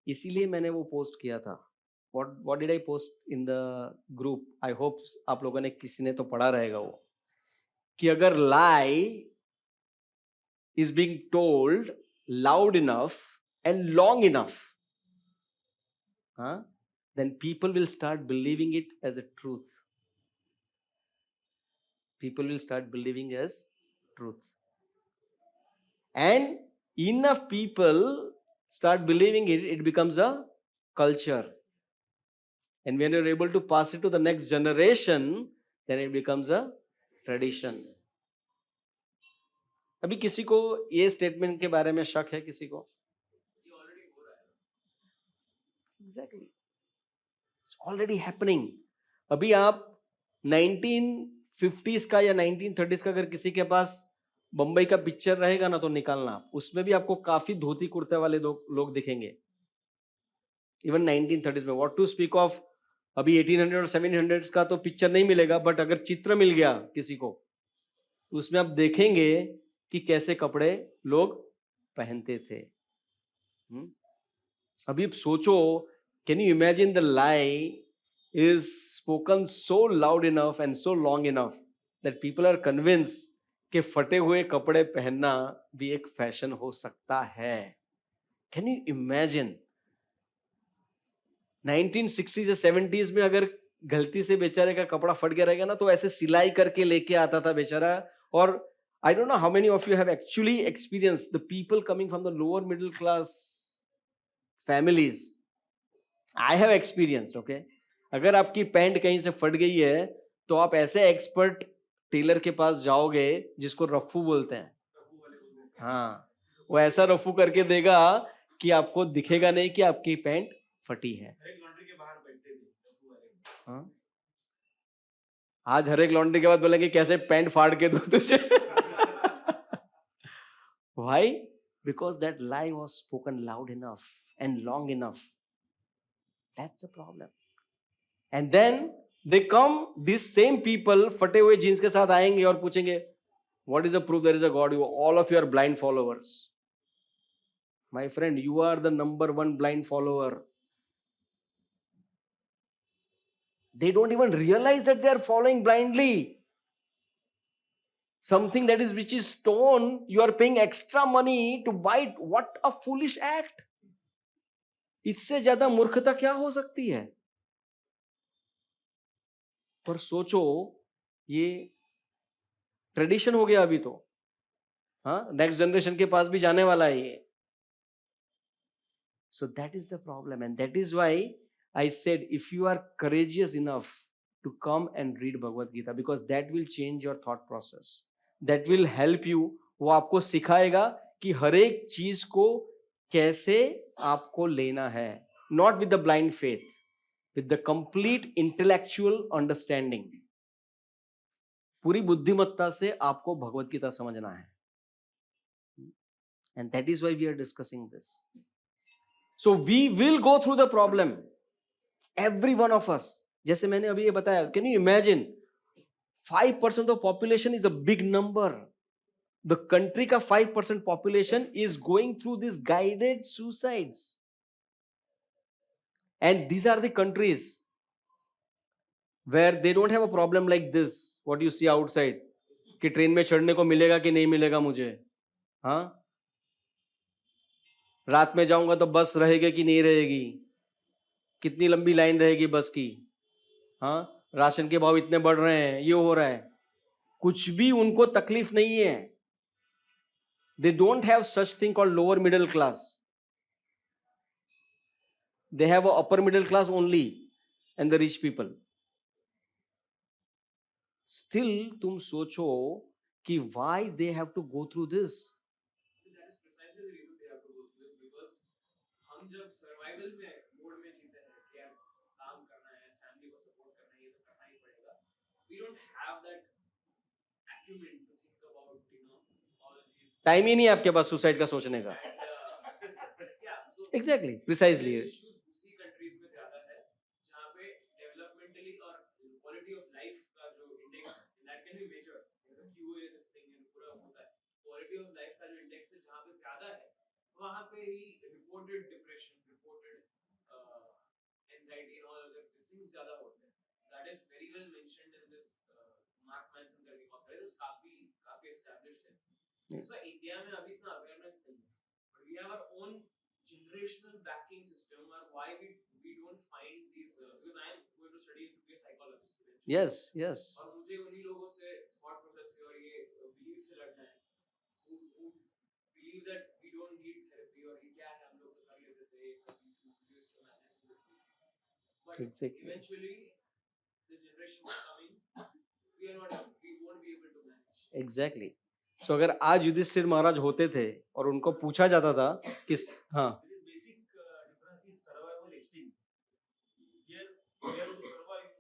इसीलिए मैंने वो पोस्ट किया था. What did I post in the group? I hope आप लोगों ने किसी ने तो पढ़ा रहेगा वो, कि अगर lie is being told loud enough and long enough, हाँ, then people will start believing it as a truth. People will start believing as truth. And enough people start believing it, it becomes a culture. And when you're able to pass it to the next generation, then it becomes a tradition. अभी किसी को ये statement के बारे में शक है किसी को? Exactly. It's already happening. अभी आप 1950s का या 1930s का अगर किसी के पास बम्बई का पिक्चर रहेगा ना तो निकालना आप, उसमें भी आपको काफी धोती कुर्ते वाले लोग दिखेंगे. इवन 1930s में, व्हाट टू स्पीक ऑफ अभी 1800 और 700 का तो पिक्चर नहीं मिलेगा, बट अगर चित्र मिल गया किसी को तो उसमें आप देखेंगे कि कैसे कपड़े लोग पहनते थे. अभी आप सोचो, can you imagine the lie is spoken so loud enough and so long enough that people are convince कि फटे हुए कपड़े पहनना भी एक फैशन हो सकता है. कैन यू इमेजिन 1960s या 70s में अगर गलती से बेचारे का कपड़ा फट गया रहेगा ना तो ऐसे सिलाई करके लेके आता था बेचारा. और I don't know how many of you have actually experienced the people coming from the lower middle class families. I have experienced, okay? अगर आपकी पैंट कहीं से फट गई है तो आप ऐसे एक्सपर्ट टेलर के पास जाओगे जिसको रफ्फू बोलते हैं. हाँ, वो ऐसा रफ्फू करके देगा कि आपको दिखेगा नहीं कि आपकी पैंट फटी है. हाँ? आज हर एक लॉन्ड्री के बाद बोलेंगे कैसे पैंट फाड़ के दो तुझे. Why? Because that lie was spoken loud enough and long enough. That's the problem. And then they come, these same people फटे हुए जीन्स के साथ आएंगे और पूछेंगे what is the proof there is a God? All of you are blind followers. My friend, you are the number one blind follower. They don't even realize that they are following blindly. Something that is which is stone, you are paying extra money to buy it. What a foolish act. इससे ज्यादा मूर्खता क्या हो सकती है? पर सोचो, ये ट्रेडिशन हो गया अभी तो. हाँ, नेक्स्ट जनरेशन के पास भी जाने वाला है ये. So that is the problem, and that is why I said if you are courageous enough to come and read Bhagavad Gita, because that will change your thought process. That will help you. वो आपको सिखाएगा कि हर एक चीज को कैसे आपको लेना है. Not with the blind faith, with the complete intellectual understanding. पूरी बुद्धिमत्ता से आपको भगवत गीता समझना है. And that is why we are discussing this. So we will go through the problem. Every one of us. जैसे मैंने अभी ये बताया, can you imagine 5% of population is a big number. The country का 5% population is going through these guided suicides. And these are the countries where they don't have a problem like this. What you see outside. कि train में चढ़ने को मिलेगा कि नहीं मिलेगा मुझे. हाँ, रात में जाऊंगा तो बस रहेगी कि नहीं रहेगी, कितनी लंबी लाइन रहेगी बस की. हाँ, राशन के भाव इतने बढ़ रहे हैं, ये हो रहा है. कुछ भी उनको तकलीफ नहीं है. They don't have such thing called lower middle class. They have a upper middle class only and the rich people. Still तुम सोचो कि why they have to go through this. That is precisely the reason they have to go through this, because हम जब survival में mode में जीते हैं कि यार काम करना है, फैमिली को सपोर्ट करना है, ये तो करना ही पड़ेगा. We don't have that acumen to think about, all these. Time ही नहीं है आपके पास सुसाइड का सोचने का. Yeah, so Exactly, precisely. issues उसी कंट्रीज में ज्यादा है जहाँ पे डेवलपमेंटली और क्वालिटी ऑफ लाइफ का जो index that can be measured, QA this thing in पूरा होता है. क्वालिटी ऑफ लाइफ का जो इंडेक्स है जहाँ पे ज्यादा है वहाँ पे ही reported depression, reported anxiety and all other things ज्यादा होते हैं. That is very well mentioned in this Mark Manson का रिपोर्ट है, जो काफी काफी एस्टैब्लिश्ड है. सो इंडिया में अभी इतना अवेयरनेस नहीं है, but we have our own generational backing system, or why we don't find these, because I am going to study to be a psychologist eventually. Yes, yes. और मुझे उन्हीं लोगों से thought process से और ये belief से लड़ना है who believe that we don't need therapy, और ये क्या है हम लोग तो कर लेते थे, ये सब issues used to manage this. But Exactly. eventually the generation is coming we won't be able to manage. Exactly so अगर आज युधिष्ठिर महाराज होते थे और उनको पूछा जाता था कि हाँ There is basic difference in survival extinct. Here we have to survive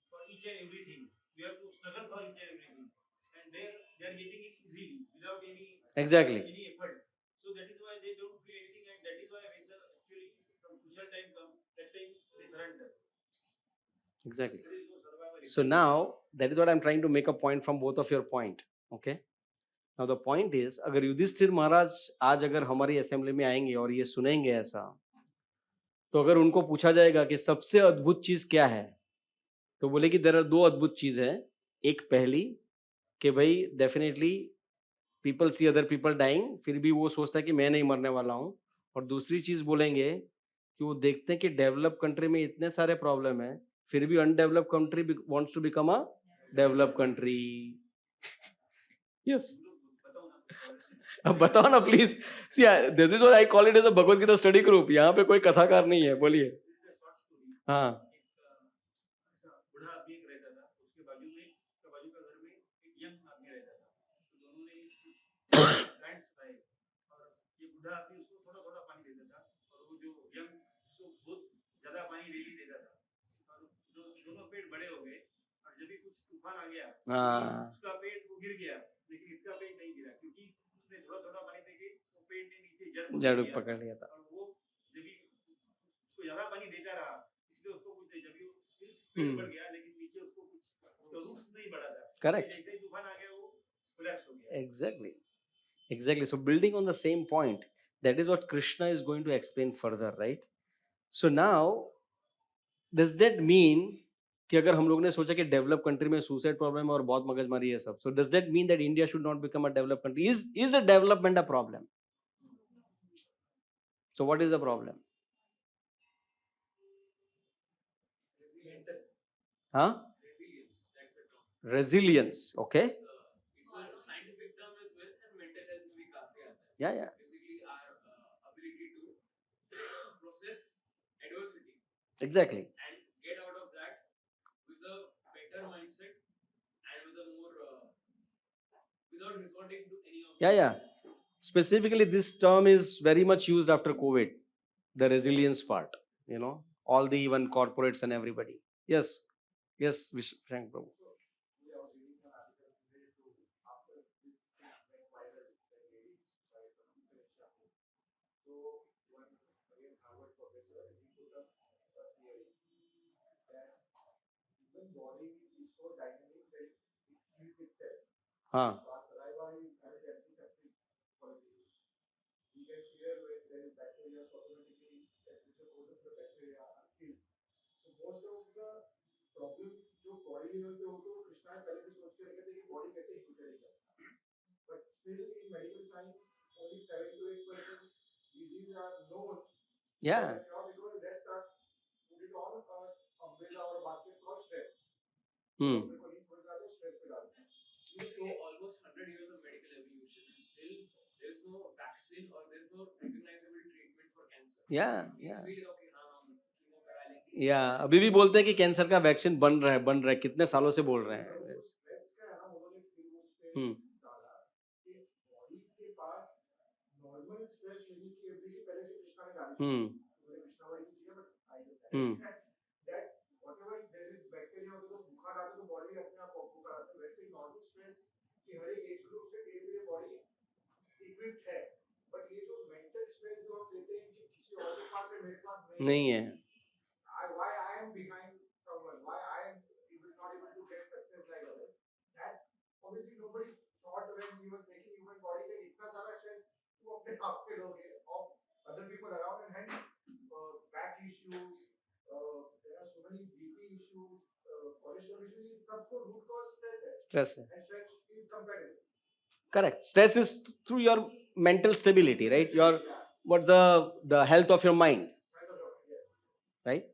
for each and everything. We have to struggle for each and everything. And there they are getting it easily without Exactly. any effort. So that is why they don't feel anything, and that is why when the actually some crucial time comes, that time they surrender. Exactly There is no survival. So now that is what I'm trying to make a point from both of your point. Okay. Now the point is अगर युधिष्ठिर महाराज आज अगर हमारी assembly में आएंगे और ये सुनेंगे ऐसा, तो अगर उनको पूछा जाएगा कि सबसे अद्भुत चीज क्या है, तो बोले कि देयर आर दो अद्भुत चीज है. एक पहली कि भाई definitely people see other people dying, फिर भी वो सोचता है कि मैं नहीं मरने वाला हूं. और दूसरी चीज बोलेंगे कि वो देखते हैं कि डेवलप कंट्री में इतने सारे प्रॉब्लम है, फिर भी undevelop country wants to become a develop country. Yes, अब बताओ ना please. See this is what I call it as a Bhagavad Gita study group. यहाँ पे कोई कथाकार नहीं है. बोलिए. हाँ बूढ़ा आदमी एक रहता था, उसके बाजू का घर में एक यंग आदमी रहता था. तो दोनों ने प्लांट्स लगाए और ये बूढ़ा आदमी उसको थोड़ा थोड़ा पानी देता था और वो जो यंग उसको बहुत ज्यादा पानी डेली देता था. और जो दोनों पेड़ बड़े हो गए और जब भी कुछ तूफान आ गया उसका पेड़ वो गिर गया, लेकिन इसका पेड़ नहीं गिरा क्योंकि उसने थोड़ा थोड़ा पानी देके वो पेड़ ने नीचे जड़ पकड़ लिया था. और वो जब भी उसको ज्यादा पानी देता रहा, इसलिए उसको कुछ जब भी पेड़ बढ़ गया, लेकिन नीचे उसको कुछ उसका रूट्स नहीं बढ़ा था. Correct. जैसे ही तूफान आ गया वो कोलैप्स हो गया. Exactly. So building on the same point, that is what Krishna is going to explain further, right? So now, does that mean कि अगर हम लोग ने सोचा कि डेवलप कंट्री में सुसाइड प्रॉब्लम है और बहुत मगजमारी है सब, so does that mean that India should not become a developed country? Is a development a problem? So what is the problem? Huh? Resilience, that's the term. Resilience. Okay. It's a scientific term as well, and mental health भी काफी आता है. Yeah. Basically, our ability to process adversity Exactly. and get out of that with a better mindset and with a more without resorting to any of Yeah. Specifically, this term is very much used after COVID, the resilience part, all the even corporates and everybody. Yes, Frank Prabhu. Body is so dynamic that it heals itself. हाँ. Our saliva is antiseptic quality. We get fear when there is bacteria, so automatically temperature goes up, the bacteria are killed. So most of the problem जो body में होते हैं वो कृष्णा पहले से सोच के रखे थे कि body कैसे heal करेगा. But still in medical science only 7 to 8% diseases are known. Yeah. Because rest are put it on umbrella or basket called stress. So almost 100 years of medical evolution, and still there is no vaccine or there is no recognizable treatment for cancer. Yeah. We feel okay now हम chemo करा लेंगे. या अभी भी बोलते हैं कि cancer का वैक्सीन बन रहा है, कितने सालों से बोल रहे हैं. स्ट्रेस का है ना, उन्होंने फिर उस पे डाला कि बॉडी के पास नॉर्मल स्ट्रेस लेने की एबिलिटी पहले से कृष्णा ने डाली थी. कृष्णा वाली चीज है, but I just that whatever there is bacteria होता तो बुखार आता तो बॉडी अपने आप बुखार आता. वैसे ही नॉर्मल स्ट्रेस की हर एक एज ग्रुप से धीरे-धीरे बॉडी इक्विप्ड है. बट ये जो मेंटल स्ट्रेस जो आप लेते हैं कि किसी और के पास है मेरे पास नहीं है. Why I am behind someone, why I am not able to get success like others. That obviously nobody thought when he was making human body that इतना सारा stress वो अपने आप पे लोगे of other people around, and hence back issues, there are so many BP issues, cholesterol issues. सबको root cause stress है. And stress is competitive. Correct. Stress is through your mental stability, right? What's the health of your mind, right?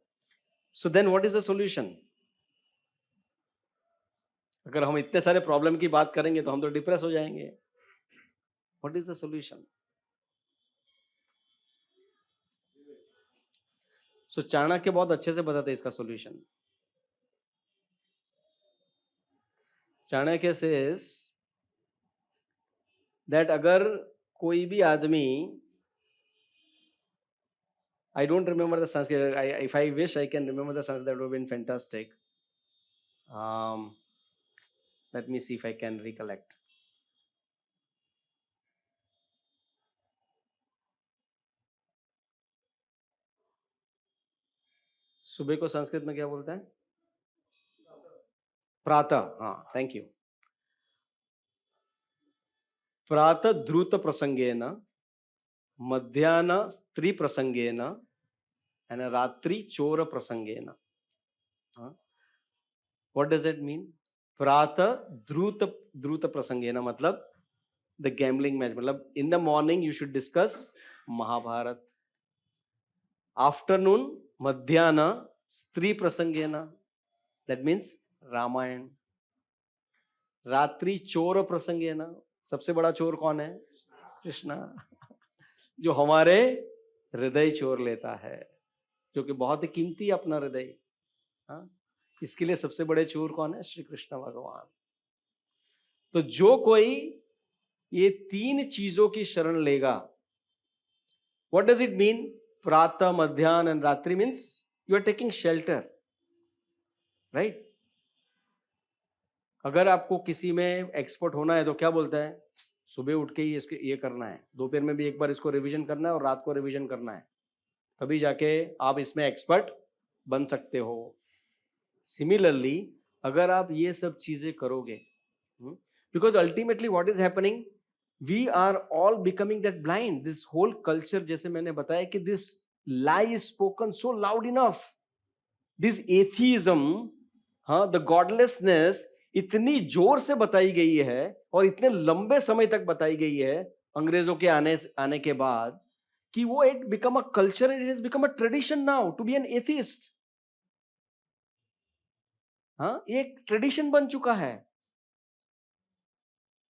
So then what is the solution? अगर हम इतने सारे problem की बात करेंगे तो हम तो डिप्रेस हो जाएंगे. What is the solution? So Chanakya बहुत अच्छे से बताते हैं इसका solution. चाणक्य says that अगर कोई भी आदमी, I don't remember the Sanskrit. If I wish I can remember the Sanskrit, that would have been fantastic. Let me see if I can recollect. सुबह को संस्कृत में क्या बोलते हैं? प्रातः. हाँ, thank you. प्रातः द्रुत प्रसंगेन, मध्याह्न स्त्री प्रसंगेन, and रात्रि चोर प्रसंगेन. What does it mean? प्रातः द्रुत प्रसंगेन मतलब the gambling match. मतलब in the morning you should discuss Mahabharat. Afternoon मध्याह्न स्त्री प्रसंगेन, that means रामायण. रात्रि चोर प्रसंगेन, सबसे बड़ा चोर कौन है? कृष्णा, जो हमारे हृदय चोर लेता है, जो कि बहुत ही कीमती है अपना हृदय. हाँ, इसके लिए सबसे बड़े चोर कौन है? श्री कृष्ण भगवान. तो जो कोई ये तीन चीजों की शरण लेगा, व्हाट डज इट मीन? प्रातः मध्याह्न एंड रात्रि means you are taking shelter, right? अगर आपको किसी में एक्सपर्ट होना है तो क्या बोलता है? सुबह उठ के ही इसके ये करना है, दोपहर में भी एक बार इसको रिवीजन करना है और रात को रिवीजन करना है, तभी जाके आप इसमें एक्सपर्ट बन सकते हो. सिमिलरली अगर आप ये सब चीजें करोगे, because ultimately what is happening, we are all becoming that blind. This whole culture, जैसे मैंने बताया कि this lie is spoken so loud enough, this atheism, हाँ, द गॉडलेसनेस इतनी जोर से बताई गई है और इतने लंबे समय तक बताई गई है अंग्रेजों के आने के बाद, कि वो it become a culture, it has become a tradition now to be an atheist. हाँ, एक ट्रेडिशन बन चुका है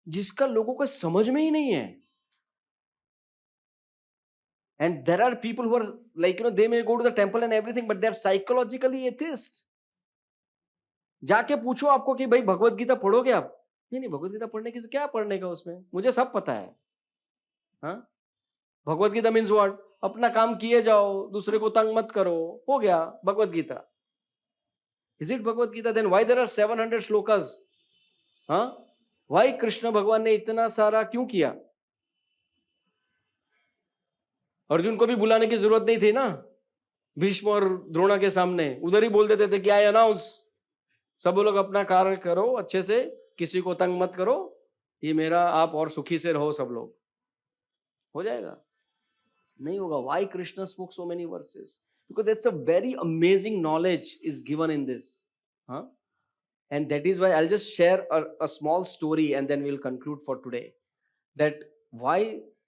जिसका लोगों को समझ में ही नहीं है. And there are people who are like, they may go to the temple and everything, but they are psychologically atheist. जाके पूछो आपको कि भाई भगवत गीता पढ़ोगे आप? नहीं, भगवत गीता पढ़ने की क्या पढ़ने का उसमें, मुझे सब पता है. हाँ, भगवत गीता मीन्स व्हाट? अपना काम किए जाओ, दूसरे को तंग मत करो, हो गया Bhagavad Gita. Is it Bhagavad Gita? Then why there are 700 shlokas? हाँ, व्हाई कृष्ण भगवान ने इतना सारा क्यों किया? अर्जुन को भी बुलाने की जरूरत नहीं थी ना, भीष्म और द्रोणा के सामने उधर ही बोल देते थे कि आई अनाउंस, सब लोग अपना कार्य करो अच्छे से, किसी को तंग मत करो, ये मेरा आप और सुखी से रहो सब लोग, हो जाएगा. नहीं होगा. Why Krishna spoke so many versus? Because that's a very amazing knowledge is given in this. हाँ, and that is why I'll just share a small story and then we'll conclude for today, that why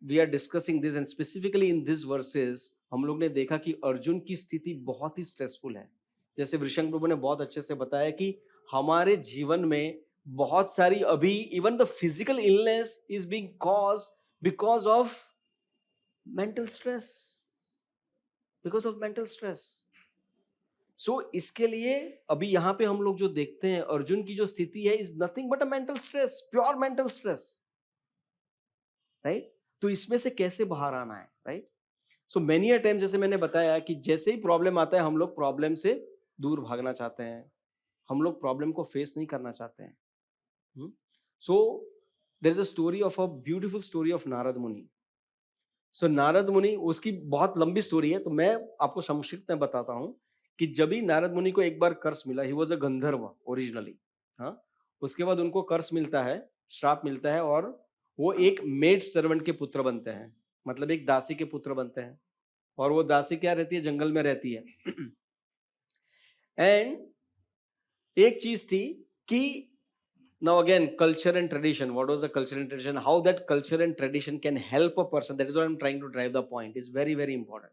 we are discussing this, and specifically in this verses हम लोग ने देखा कि अर्जुन की स्थिति बहुत ही stressful है. जैसे वृषंग प्रभु ने बहुत अच्छे से बताया कि हमारे जीवन में बहुत सारी अभी even the physical illness is being caused because of mental stress, because of mental stress. So इसके लिए अभी यहां पे हम लोग जो देखते हैं, अर्जुन की जो स्थिति है is nothing but a mental stress, pure mental stress, right? तो इसमें से कैसे बाहर आना है, right? So many a time, जैसे मैंने बताया कि जैसे ही प्रॉब्लम आता है हम लोग प्रॉब्लम से दूर भागना चाहते हैं, हम लोग प्रॉब्लम को फेस नहीं करना चाहते हैं. So there is a story of a beautiful story of Narad Muni. So Narad मुनि, उसकी बहुत लंबी स्टोरी है तो मैं आपको संक्षिप्त में बताता हूं कि जब ही नारद मुनि को एक बार कर्स मिला, he was a Gandharva originally. हाँ, उसके बाद उनको कर्स मिलता है, श्राप मिलता है, और वो एक मेड सर्वेंट के पुत्र बनते हैं, मतलब एक दासी के पुत्र बनते हैं. और वो दासी क्या रहती है? जंगल में रहती है. एंड एक चीज थी कि now again culture and tradition, what was the culture and tradition, how that culture and tradition can help a person, that is what I'm trying to drive the point, is very very important.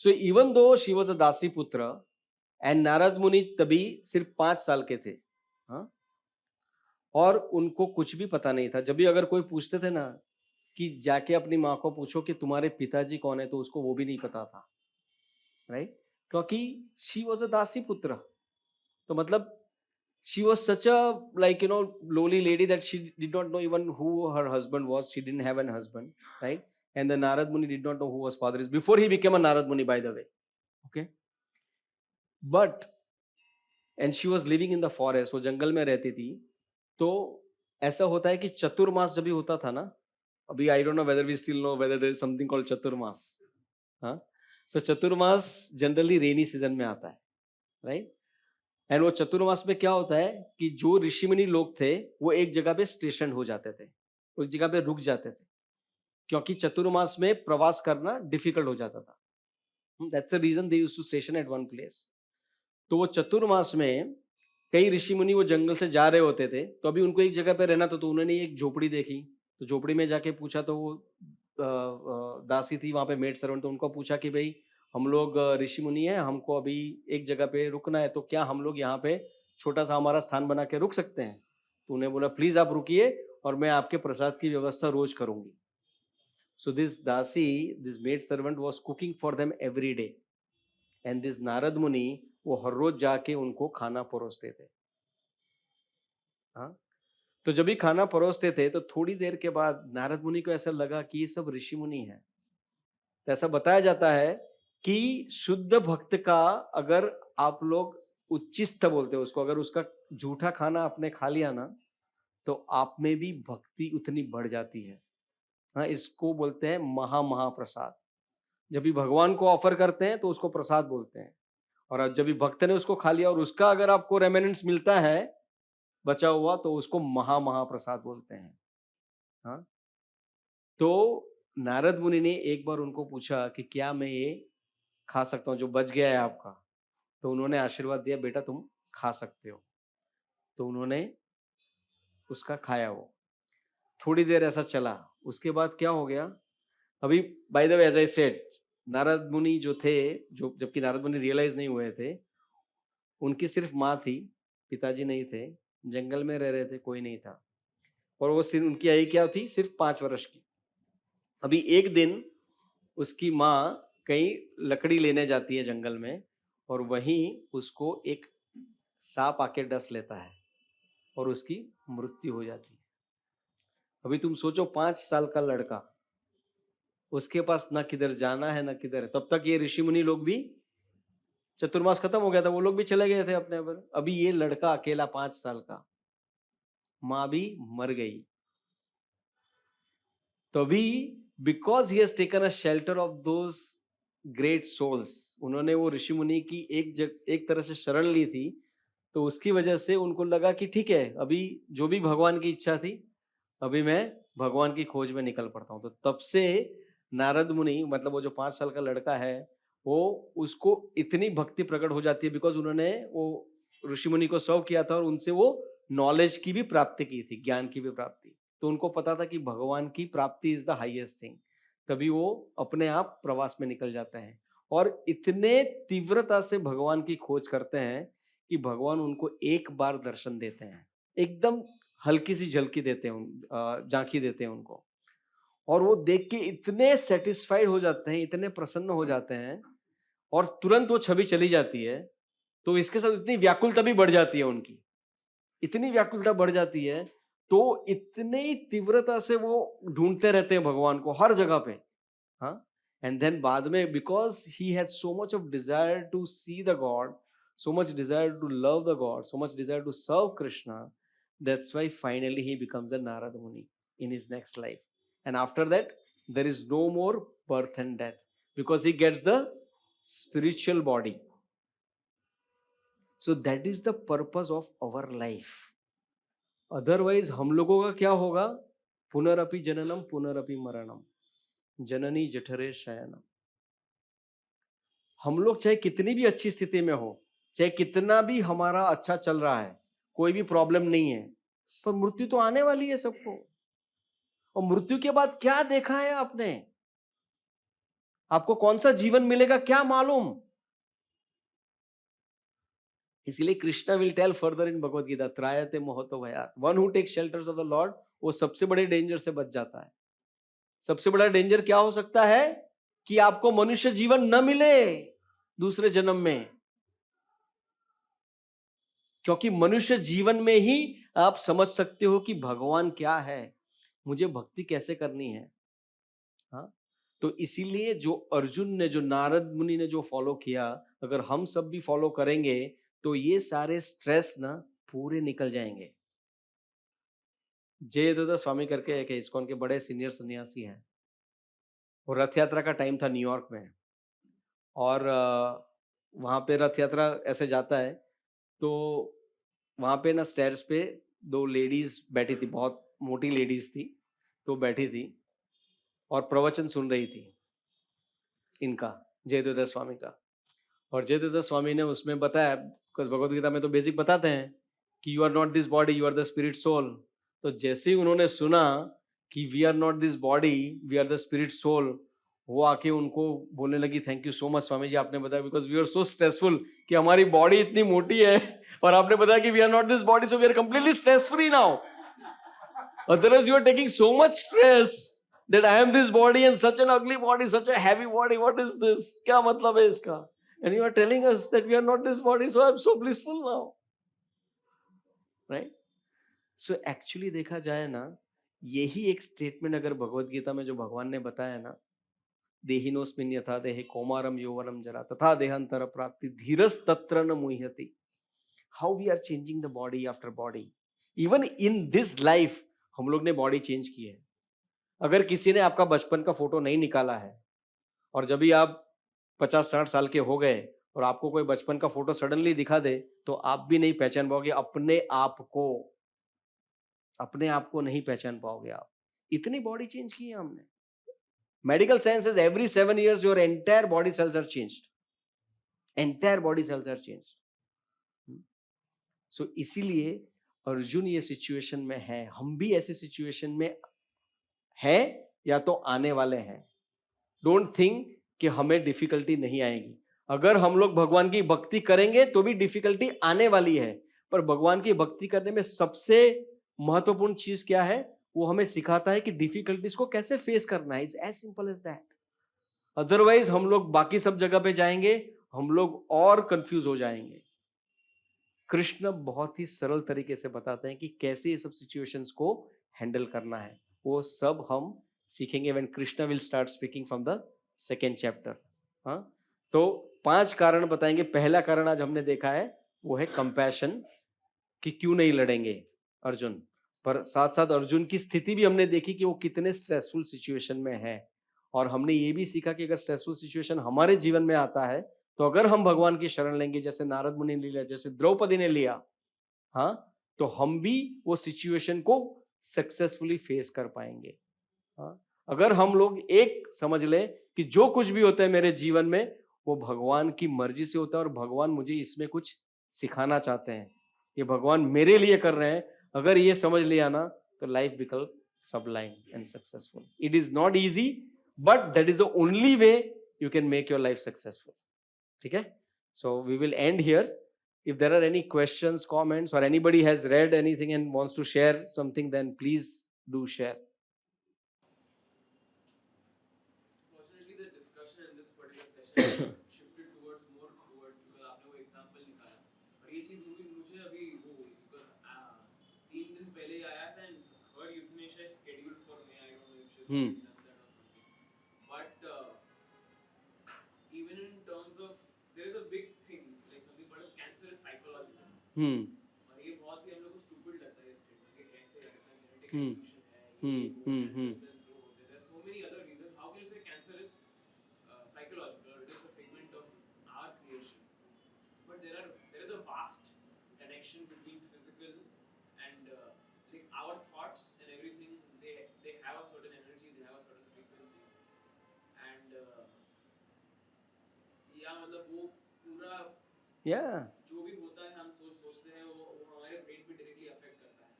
So even though she was a dasi putra and Narad मुनि तभी सिर्फ 5 साल के थे, हाँ, और उनको कुछ भी पता नहीं था. जब भी अगर कोई पूछते थे ना कि जाके अपनी माँ को पूछो कि तुम्हारे पिताजी कौन है, तो उसको वो भी नहीं पता था, राइट? क्योंकि शी वॉज अ दासी पुत्र. तो मतलब she was such a, like, lowly lady that she did not know even who her husband was. She didn't have an husband, right? And the Narad Muni did not know who was father is before he became a Narad Muni, by the way. Okay. But and she was living in the forest, वो जंगल में रहती थी. तो ऐसा होता है कि चतुर्मास जब भी होता था ना, अभी I don't know whether we still know whether there is something called चतुर्मास. हाँ, so चतुर्मास generally rainy season में आता है, right? एंड वो चतुर्मास में क्या होता है कि जो ऋषि मुनि लोग थे वो एक जगह पे स्टेशन हो जाते थे, वो एक जगह पे रुक जाते थे, क्योंकि चतुर्मास में प्रवास करना डिफिकल्ट हो जाता था. That's the reason they used to station at one place. तो वो चतुर्मास में कई ऋषि मुनि वो जंगल से जा रहे होते थे, तो अभी उनको एक जगह पे रहना था, तो उन्होंने एक झोपड़ी देखी. तो झोपड़ी में जाके पूछा, तो वो दासी थी वहां पे, मेड सर्वेंट, तो उनको पूछा कि भाई हम लोग ऋषि मुनि हैं, हमको अभी एक जगह पे रुकना है, तो क्या हम लोग यहाँ पे छोटा सा हमारा स्थान बना के रुक सकते हैं? तो उन्हें बोला प्लीज आप रुकिए और मैं आपके प्रसाद की व्यवस्था रोज करूंगी. सो दिस दासी, this maid servant was cooking for them every day, and this Narad मुनि वो हर रोज जाके उनको खाना परोसते थे. हाँ, तो जब भी खाना परोसते थे तो थोड़ी देर के बाद नारद मुनि को ऐसा लगा कि ये सब ऋषि मुनि हैं. तो ऐसा बताया जाता है कि शुद्ध भक्त का अगर आप लोग उच्चिष्ट बोलते हो उसको, अगर उसका झूठा खाना आपने खा लिया ना, तो आप में भी भक्ति उतनी बढ़ जाती है. हाँ, इसको बोलते हैं महाप्रसाद. जब भी भगवान को ऑफर करते हैं तो उसको प्रसाद बोलते हैं, और जब भी भक्त ने उसको खा लिया और उसका अगर आपको रेमेनेंट्स मिलता है बचा हुआ, तो उसको महाप्रसाद बोलते हैं. हाँ, तो नारद मुनि ने एक बार उनको पूछा कि क्या मैं ये खा सकता हूँ जो बच गया है आपका? तो उन्होंने आशीर्वाद दिया, बेटा तुम खा सकते हो. तो उन्होंने उसका खाया. वो थोड़ी देर ऐसा चला, उसके बाद क्या हो गया, अभी by the way as I said, Narad Muni जो थे, जो जबकि नारद मुनि रियलाइज नहीं हुए थे, उनकी सिर्फ माँ थी, पिताजी नहीं थे, जंगल में रह रहे थे, कोई नहीं था, और वो सिर्फ उनकी आयु क्या थी, सिर्फ 5 वर्ष की. अभी एक दिन उसकी माँ कहीं लकड़ी लेने जाती है जंगल में, और वहीं उसको एक सांप आके डस लेता है और उसकी मृत्यु हो जाती है. अभी तुम सोचो, 5 साल का लड़का, उसके पास ना किधर जाना है ना किधर है. तब तक ये ऋषि मुनि लोग भी, चतुर्मास खत्म हो गया था, वो लोग भी चले गए थे अपने पर. अभी ये लड़का अकेला 5 साल का, माँ भी मर गई. तभी because he has taken a shelter of those great souls, उन्होंने वो ऋषि मुनि की एक तरह से शरण ली थी, तो उसकी वजह से उनको लगा कि ठीक है, अभी जो भी भगवान की इच्छा थी, अभी मैं भगवान की खोज में निकल पड़ता हूँ. तो तब से नारद मुनि, मतलब वो जो 5 साल का लड़का है, वो उसको इतनी भक्ति प्रकट हो जाती है, बिकॉज उन्होंने वो ऋषि मुनि को सर्व किया था और उनसे वो नॉलेज की भी प्राप्ति की थी, ज्ञान की भी प्राप्ति. तो उनको पता था कि भगवान की प्राप्ति इज द हाईएस्ट थिंग. तभी वो अपने आप प्रवास में निकल जाते हैं और इतने तीव्रता से भगवान की खोज करते हैं कि भगवान उनको एक बार दर्शन देते हैं, एकदम हल्की सी झलकी देते हैं, झांकी देते हैं उनको, और वो देख के इतने सेटिस्फाइड हो जाते हैं, इतने प्रसन्न हो जाते हैं, और तुरंत वो छवि चली जाती है. तो इसके साथ इतनी व्याकुलता भी बढ़ जाती है उनकी, इतनी व्याकुलता बढ़ जाती है, तो इतनी तीव्रता से वो ढूंढते रहते हैं भगवान को हर जगह पे. हाँ, एंड देन बाद में, because he has so much of desire to see the god, so much desire to love the God, so much desire to serve Krishna, that's why finally he becomes a Narada Muni in his next life. And after that, there is no more birth and death, because he gets the spiritual body. So that is the purpose of our life. Otherwise, हम लोगों का क्या होगा? पुनरपि जननम पुनरपि मरणम, जननी जठरे शयनम. हम लोग चाहे कितनी भी अच्छी स्थिति में हो, चाहे कितना भी हमारा अच्छा चल रहा है, कोई भी प्रॉब्लम नहीं है, पर मृत्यु तो आने वाली है सबको. और मृत्यु के बाद क्या देखा है आपने? आपको कौन सा जीवन मिलेगा क्या मालूम? इसलिए Krishna will tell further in Bhagavad Gita, त्रायते मोहतो भयात्, one who takes shelters of the Lord, वो सबसे बड़े डेंजर से बच जाता है. सबसे बड़ा डेंजर क्या हो सकता है? कि आपको मनुष्य जीवन न मिले दूसरे जन्म में, क्योंकि मनुष्य जीवन में ही आप समझ सकते हो कि भगवान क्या है, मुझे भक्ति कैसे करनी है। हाँ, तो इसीलिए जो अर्जुन ने, जो नारद मुनि ने जो फॉलो किया, अगर हम सब भी फॉलो करेंगे तो ये सारे स्ट्रेस ना पूरे निकल जाएंगे। जयदत्त स्वामी करके एक इस्कॉन के बड़े सीनियर सन्यासी हैं, और रथ यात्रा का टाइम था न्यूयॉर्क में, और वहाँ पे रथ यात्रा ऐसे जाता है, तो वहाँ पे ना स्टेयर्स पे दो लेडीज बैठी थी, बहुत मोटी लेडीज थी, तो बैठी थी और प्रवचन सुन रही थी इनका, जयदत्त स्वामी का। और जयदत्त स्वामी ने उसमें बताया, बिकॉज भगवत गीता में तो बेसिक बताते हैं कि you are not this body, you are the spirit soul. तो जैसे ही उन्होंने सुना कि we are not this body, we are the spirit soul, वो आके उनको बोलने लगी, thank you so much Swami ji, आपने बताया, because we are so stressful कि हमारी बॉडी इतनी मोटी है, और आपने बताया कि we are not this body, so we are completely stress free now. Otherwise you are taking so much stress that I am this body and such an ugly body, such a heavy body, what is this? क्या मतलब है इसका? And you are telling us that we are not this body, so I am so blissful now. Right? So actually देखा जाए ना, यही एक statement अगर भगवत गीता में जो भगवान ने बताया ना, देहिनोस्मिन् यथा देहे कौमारम यौवनम जरा तथा देहांतर प्राप्ति धीरस तत्र न मुह्यति। How we are changing the body after body. Even in this life हम लोग ने बॉडी चेंज की है। अगर किसी ने आपका बचपन का फोटो नहीं निकाला है, और जब भी आप 50-60 साल के हो गए और आपको कोई बचपन का फोटो सडनली दिखा दे, तो आप भी नहीं पहचान पाओगे अपने आप को, अपने आप को नहीं पहचान पाओगे आप। इतनी बॉडी चेंज की है हमने। Medical science is every 7 years your entire body cells are changed, entire body cells are changed. So इसीलिए अर्जुन ये सिचुएशन में है, हम भी ऐसे सिचुएशन में है या तो आने वाले हैं। डोंट थिंक कि हमें डिफिकल्टी नहीं आएगी। अगर हम लोग भगवान की भक्ति करेंगे तो भी डिफिकल्टी आने वाली है, पर भगवान की भक्ति करने में सबसे महत्वपूर्ण चीज क्या है, वो हमें सिखाता है कि डिफिकल्टीज को कैसे फेस करना है। It's as simple as that. Otherwise हम लोग बाकी सब जगह पे जाएंगे, हम लोग और कंफ्यूज हो जाएंगे। कृष्ण बहुत ही सरल तरीके से बताते हैं कि कैसे ये सब सिचुएशंस को हैंडल करना है। वो सब हम सीखेंगे when Krishna will start speaking from the second chapter. हाँ, तो 5 कारण बताएंगे। पहला कारण आज हमने देखा है वो है कंपैशन, कि क्यों नहीं लड़ेंगे अर्जुन, पर साथ साथ अर्जुन की स्थिति भी हमने देखी कि वो कितने स्ट्रेसफुल सिचुएशन में है। और हमने ये भी सीखा कि अगर स्ट्रेसफुल सिचुएशन हमारे जीवन में आता है, तो अगर हम भगवान की शरण लेंगे, जैसे नारद मुनि ने लिया, जैसे द्रौपदी ने लिया, हाँ, तो हम भी वो सिचुएशन को सक्सेसफुली फेस कर पाएंगे। हाँ, अगर हम लोग एक समझ ले कि जो कुछ भी होता है मेरे जीवन में वो भगवान की मर्जी से होता है, और भगवान मुझे इसमें कुछ सिखाना चाहते हैं, ये भगवान मेरे लिए कर रहे हैं, अगर ये समझ लिया ना, तो life become sublime and successful. It is not easy, but that is the only way you can make your life successful. ठीक है? So we will end here. If there are any questions, comments, or anybody has read anything and wants to share something, then please do share. Fortunately, the discussion in this particular session shifted towards more towards because आपने वो example निकाला, और ये चीज मुझे अभी वो हुई because 3 दिन पहले आया था and her euthanasia is scheduled for May. I don't know if she's already done that or something. But even in terms of there is a big thing like something called as cancer is psychological. और ये बहुत ही हम लोग को stupid लगता है ये statement कि कैसे इतना genetic evolution है, cancers grow होते हैं. There are so many other reasons. How can you say cancer is psychological or it is a figment of our creation? But there is a vast connection between physical and like our thoughts and everything. They have a certain energy, they have a certain frequency, and या मतलब वो पूरा Yeah. जो भी होता है हम सोचते हैं वो हमारे ब्रेन पे डायरेक्टली अफेक्ट करता है.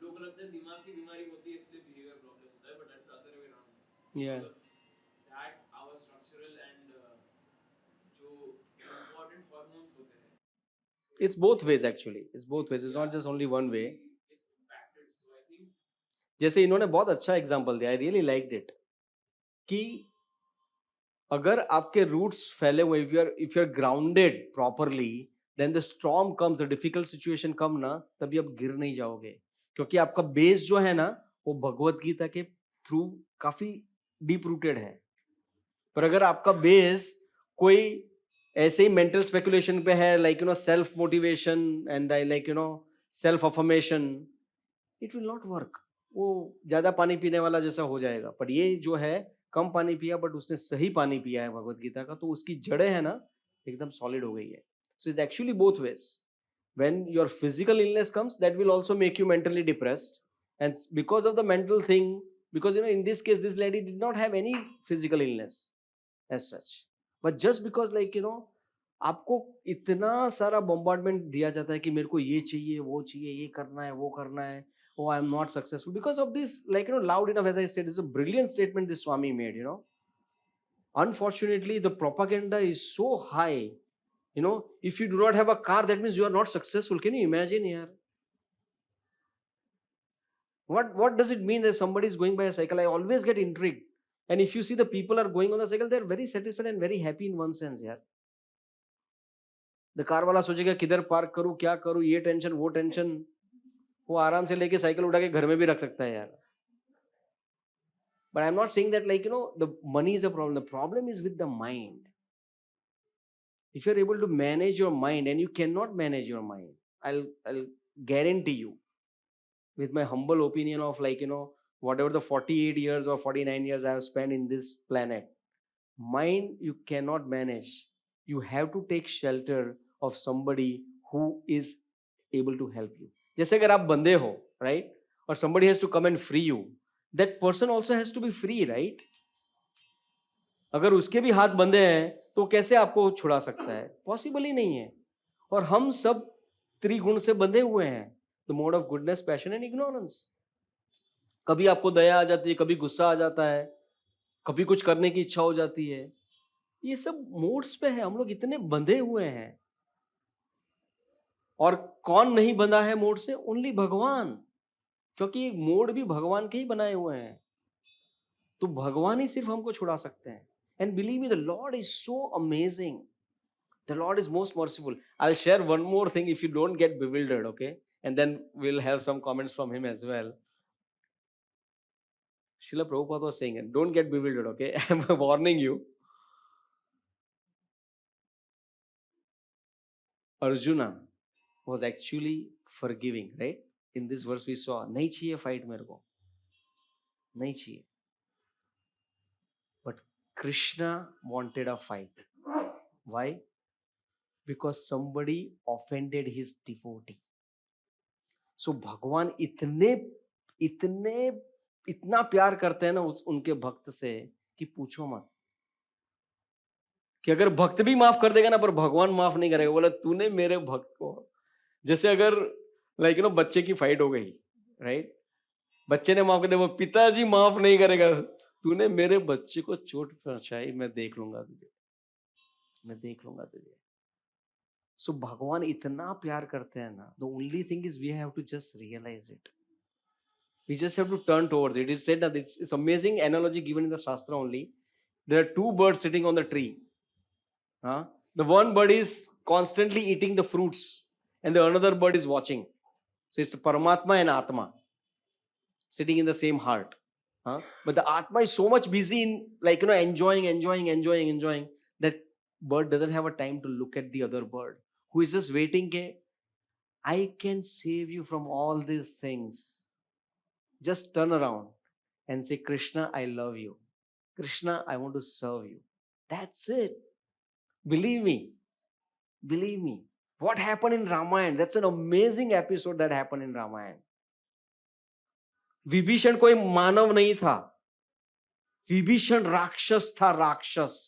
लोगों को लगता है दिमाग की बीमारी होती है इसलिए बिहेवियर प्रॉब्लम होता है, but that's the other way around. Yeah. That our structural and जो इम्पोर्टेंट हार्मोन्स होते हैं, It's both ways actually. It's both ways. It's not just only one way. it's impacted. So I think जैसे इन्होंने बहुत अच्छा example दिया, I really liked it, कि अगर आपके रूट्स फैले हुए, if you are grounded properly, then the storm comes, the difficult situation come ना, तभी आप गिर नहीं जाओगे, क्योंकि आपका बेस जो है ना वो भगवत गीता के थ्रू काफी डीप रूटेड है। पर अगर आपका बेस कोई ऐसे ही मेंटल स्पेकुलेशन पे है, like you know self motivation and like you know self affirmation, it will not work. वो ज्यादा पानी पीने वाला जैसा हो जाएगा। पर ये जो है कम पानी पिया बट उसने सही पानी पिया है भगवत गीता का, तो उसकी जड़ें है ना एकदम सॉलिड हो गई है। So it's actually both ways. when your physical illness comes, that will also make you mentally depressed, and because of the mental thing, because you know in this case this lady did not have any physical illness as such, but just because like you know आपको इतना सारा bombardment दिया जाता है कि मेरे को ये चाहिए, वो चाहिए, ये करना है, वो करना है, oh I am not successful because of this, like you know loud enough, as I said, it's a brilliant statement this Swami made, you know. Unfortunately the propaganda is so high. You know, if you do not have a car, that means you are not successful. Can you imagine here? What does it mean that somebody is going by a cycle? I always get intrigued. And if you see the people are going on the cycle, they are very satisfied and very happy in one sense, यार. The car वाला सोचेगा किधर park करूं, क्या करूं, ये tension, वो tension, वो आराम से लेके साइकिल उठा के घर में भी रख सकता है यार. But I'm not saying that like you know the money is a problem. The problem is with the mind. If you're able to manage your mind, and you cannot manage your mind, I'll guarantee you, with my humble opinion of like you know whatever the 48 years or 49 years I have spent in this planet, mind you cannot manage. You have to take shelter of somebody who is able to help you. जैसे अगर आप बंधे हो, right, or somebody has to come and free you, that person also has to be free, right? अगर उसके भी हाथ बंधे हैं तो कैसे आपको छुड़ा सकता है? पॉसिबल ही नहीं है। और हम सब त्रिगुण से बंधे हुए हैं, the mode of goodness, passion and ignorance. कभी आपको दया आ जाती है, कभी गुस्सा आ जाता है, कभी कुछ करने की इच्छा हो जाती है। ये सब मोड्स पे है, हम लोग इतने बंधे हुए हैं। और कौन नहीं बंधा है मोड से? ओनली भगवान, क्योंकि मोड भी भगवान के ही बनाए हुए हैं। तो भगवान ही सिर्फ हमको छुड़ा सकते हैं। And believe me, the Lord is so amazing. The Lord is most merciful. I'll share one more thing if you don't get bewildered, okay? And then we'll have some comments from him as well. Srila Prabhupada was saying it. Don't get bewildered, okay? I'm warning you. Arjuna was actually forgiving, right? In this verse we saw, nahi chahiye fight mere ko. Nahi chahiye. But Krishna wanted a fight. Why? Because somebody offended his devotee. So भगवान इतना प्यार करते हैं ना उनके भक्त से कि पूछो मत। कि अगर भक्त भी माफ कर देगा ना, पर भगवान माफ नहीं करेगा। बोला तूने मेरे भक्त को, जैसे अगर लाइक यू नो बच्चे की फाइट हो गई, राइट, बच्चे ने माफ कर दिया, वो पिताजी माफ नहीं करेगा, तूने मेरे बच्चे को चोट पहुंचाई, मैं देख लूंगा तुझे, मैं देख लूंगा तुझे। सो भगवान इतना प्यार करते हैं ना, the only thing is we have to just realise it. We just have to turn towards it. It is said that it's amazing analogy given in the Shastra only. There are two birds sitting on the tree. The one bird is constantly eating the fruits and the another bird is watching. So it's Paramatma and Atma sitting in the same heart. But the Atma is so much busy in like you know enjoying that bird doesn't have a time to look at the other bird who is just waiting. I can save you from all these things. Just turn around and say, Krishna, I love you. Krishna, I want to serve you. That's it. Believe me. Believe me. What happened in Ramayana? That's an amazing episode that happened in Ramayana. Vibhishan कोई मानव नहीं था, विभीषण राक्षस था, राक्षस।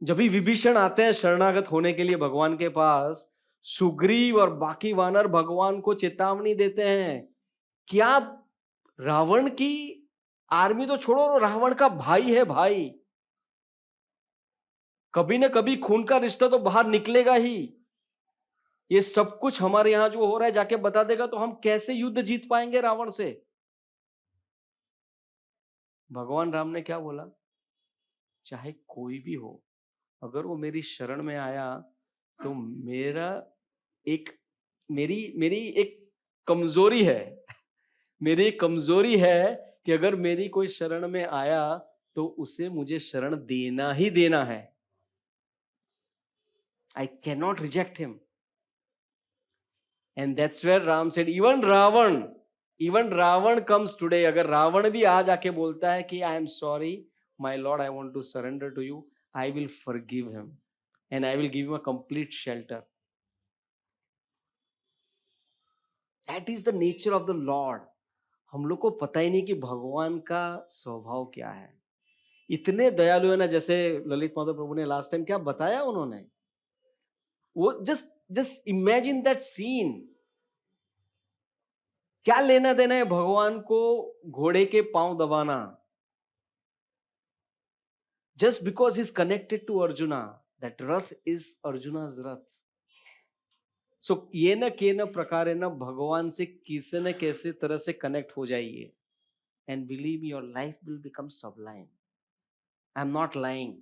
जब भी विभीषण आते हैं शरणागत होने के लिए भगवान के पास, सुग्रीव और बाकी वानर भगवान को चेतावनी देते हैं कि आप रावण की आर्मी तो छोड़ो, रावण का भाई है भाई, कभी ना कभी खून का रिश्ता तो बाहर निकलेगा ही। ये सब कुछ हमारे यहां जो हो रहा है जाके बता देगा तो हम कैसे युद्ध जीत पाएंगे रावण से? भगवान राम ने क्या बोला? चाहे कोई भी हो, अगर वो मेरी शरण में आया तो मेरी एक कमजोरी है, मेरी एक कमजोरी है कि अगर मेरी कोई शरण में आया तो उसे मुझे शरण देना ही देना है. I cannot reject him. And that's where Ram said, even Ravan comes today. अगर रावण भी आज आके बोलता है कि I am sorry, my Lord, I want to surrender to you, I will forgive him and I will give him a complete shelter. That is the nature of the Lord. हम लोग को पता ही नहीं कि भगवान का स्वभाव क्या है. इतने दयालु है ना, जैसे ललित माधव प्रभु ने लास्ट टाइम क्या बताया उन्होंने, वो जस्ट इमेजिन दैट सीन. क्या लेना देना है भगवान को घोड़े के पांव दबाना, just because he's connected to Arjuna. That Rath is Arjuna's Rath. So ये न के न प्रकार न भगवान से किसी न कैसे तरह से कनेक्ट हो जाइए, and believe me, your life will become sublime. I'm not lying.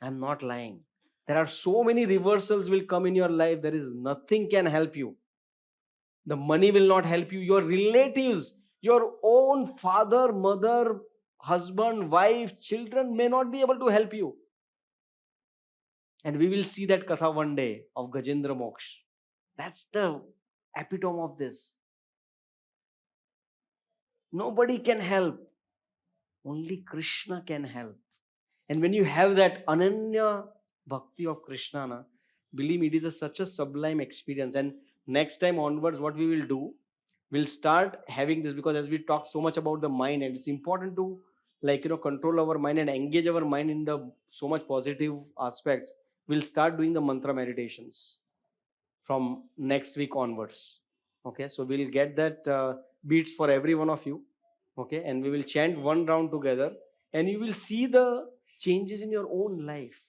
I'm not lying. There are so many reversals will come in your life. There is nothing can help you. The money will not help you. Your relatives, your own father, mother, husband, wife, children may not be able to help you. And we will see that Katha one day of Gajendra Moksha. That's the epitome of this. Nobody can help. Only Krishna can help. And when you have that Ananya Bhakti of Krishna, na, believe me, it is such a sublime experience. And next time onwards, what we will do, we'll start having this, because as we talk so much about the mind, and it's important to control our mind and engage our mind in the so much positive aspects. We'll start doing the mantra meditations from next week onwards. Okay, so we'll get that beats for every one of you. Okay, and we will chant one round together, and you will see the changes in your own life.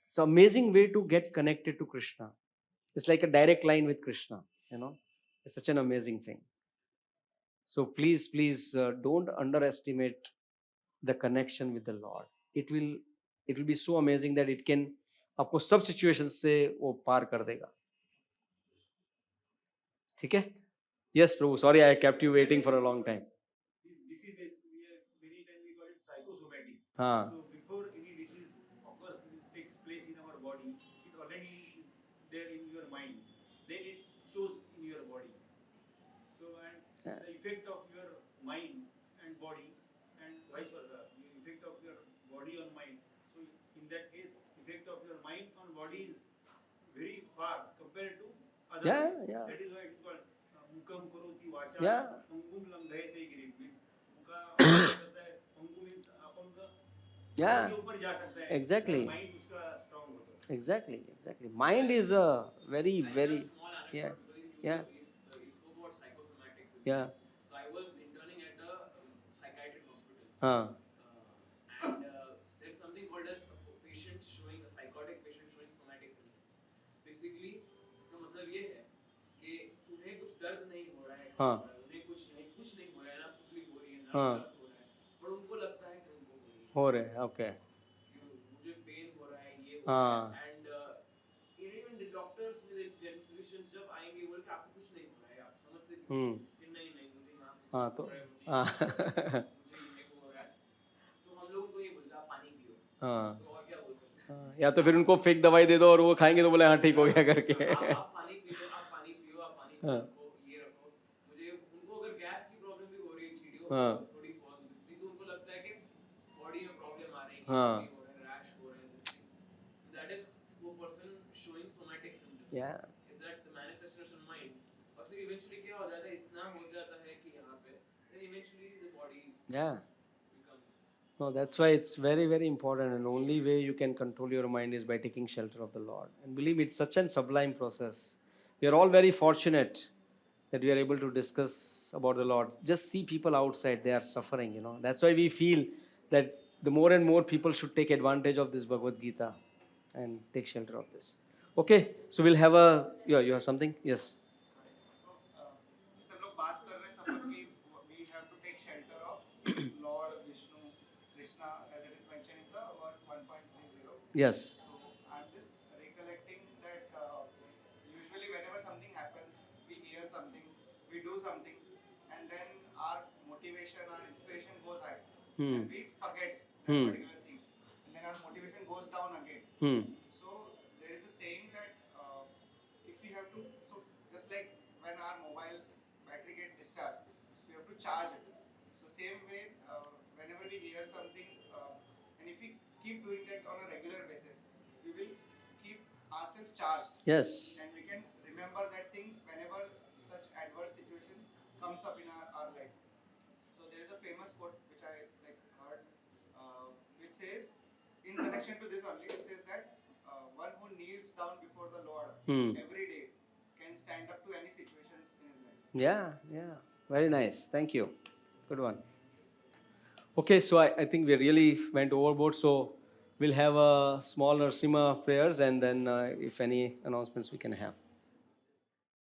It's an amazing way to get connected to Krishna. It's like a direct line with Krishna. It's such an amazing thing. So please don't underestimate the connection with the Lord. It will be so amazing that it can आपको सब situations से वो पार कर देगा. ठीक है? Yes, Prabhu. Sorry, I kept you waiting for a long time. This is many times we call it psychosomatic. हाँ. So before any disease occurs, takes place in our body, it already is there in your mind. Then it shows in your body. So and the effect of your mind and body, and vice versa, the effect of your body on mind. So in that case, effect of your mind on body is very far compared to others. Yeah. That is why it is called mukam karoti vacha Yeah. pangum langayate girim. मुका करता है पंगु means अपंग Yeah. के ऊपर जा सकता है. Exactly. Mind उसका strong होता है. Exactly. Mind is a very Small anecdote, yeah. because Yeah. he spoke about psychosomatic disease. Yeah. So I was interning at a psychiatric hospital. हाँ. And there's something called as a psychotic patient showing somatic symptoms. Basically, इसका मतलब ये है कि उन्हें कुछ दर्द नहीं हो रहा है, हाँ. उन्हें कुछ नहीं हो रहा है, ना खुजली हो रही है, ना हाँ. दर्द हो रहा है, पर उनको लगता है कि उनको हो रहे हैं. Okay. मुझे पेन हो रहा है, ये हो हाँ. रहा है. And even the doctors, physicians जब आएंगे बोले कि आपको कुछ नहीं हो रहा है, आप समझ से कि नहीं मुझे यहाँ हाँ तो हो रहा है, हाँ. मुझे ये हो रहा है. तो हम लोग उनको ये बोलते हैं आप पानी पियो. हाँ. तो और क्या बोल सकते हैं? या तो फिर उनको फेक दवाई दे दो और वो खाएंगे तो बोले हाँ ठीक हो गया करके. आप पानी पियो, हाँ. ये रखो. मुझे उनको अगर गैस की प्रॉब्लम भी हो रही है, चीड़ियों हाँ. थोड़ी बहुत तो उनको लगता है कि बॉडी में प्रॉब्लम आ रही है, हाँ. रैश हो रहा है. That is वो person showing somatic symptoms. Yeah. Is that the manifestation mind? और फिर eventually क्या हो जाता है, इतना हो जाता है कि यहाँ पे, then eventually the body Yeah. becomes. No, that's why it's very, very important, and only way you can control your mind is by taking shelter of the Lord. And believe me, it's such a sublime process. We are all very fortunate that we are able to discuss about the Lord. Just see people outside, they are suffering, That's why we feel that the more and more people should take advantage of this Bhagavad Gita and take shelter of this. Okay, so we'll have you have something? Yes. सब लोग बात कर रहे हैं सब कि we have to take shelter of Lord Vishnu, Krishna, as it is mentioned in the verse 1.30. Yes. So something, and then our motivation, our inspiration goes high, Hmm. and we forgets that Hmm. particular thing, and then our motivation goes down again. Hmm. So there is a saying that if we have to, so just like when our mobile battery get discharged, we have to charge it. So same way, whenever we hear something, and if we keep doing that on a regular basis, we will keep ourselves charged, Yes. and we can remember that thing whenever such adverse situation comes up in our life. So there is a famous quote which I like heard, which says, in connection to this only, it says that one who kneels down before the Lord Hmm. every day can stand up to any situations in his life. Yeah, yeah. Very nice. Thank you. Good one. Okay, so I think we really went overboard. So we'll have a small Narsima prayers and then if any announcements we can have.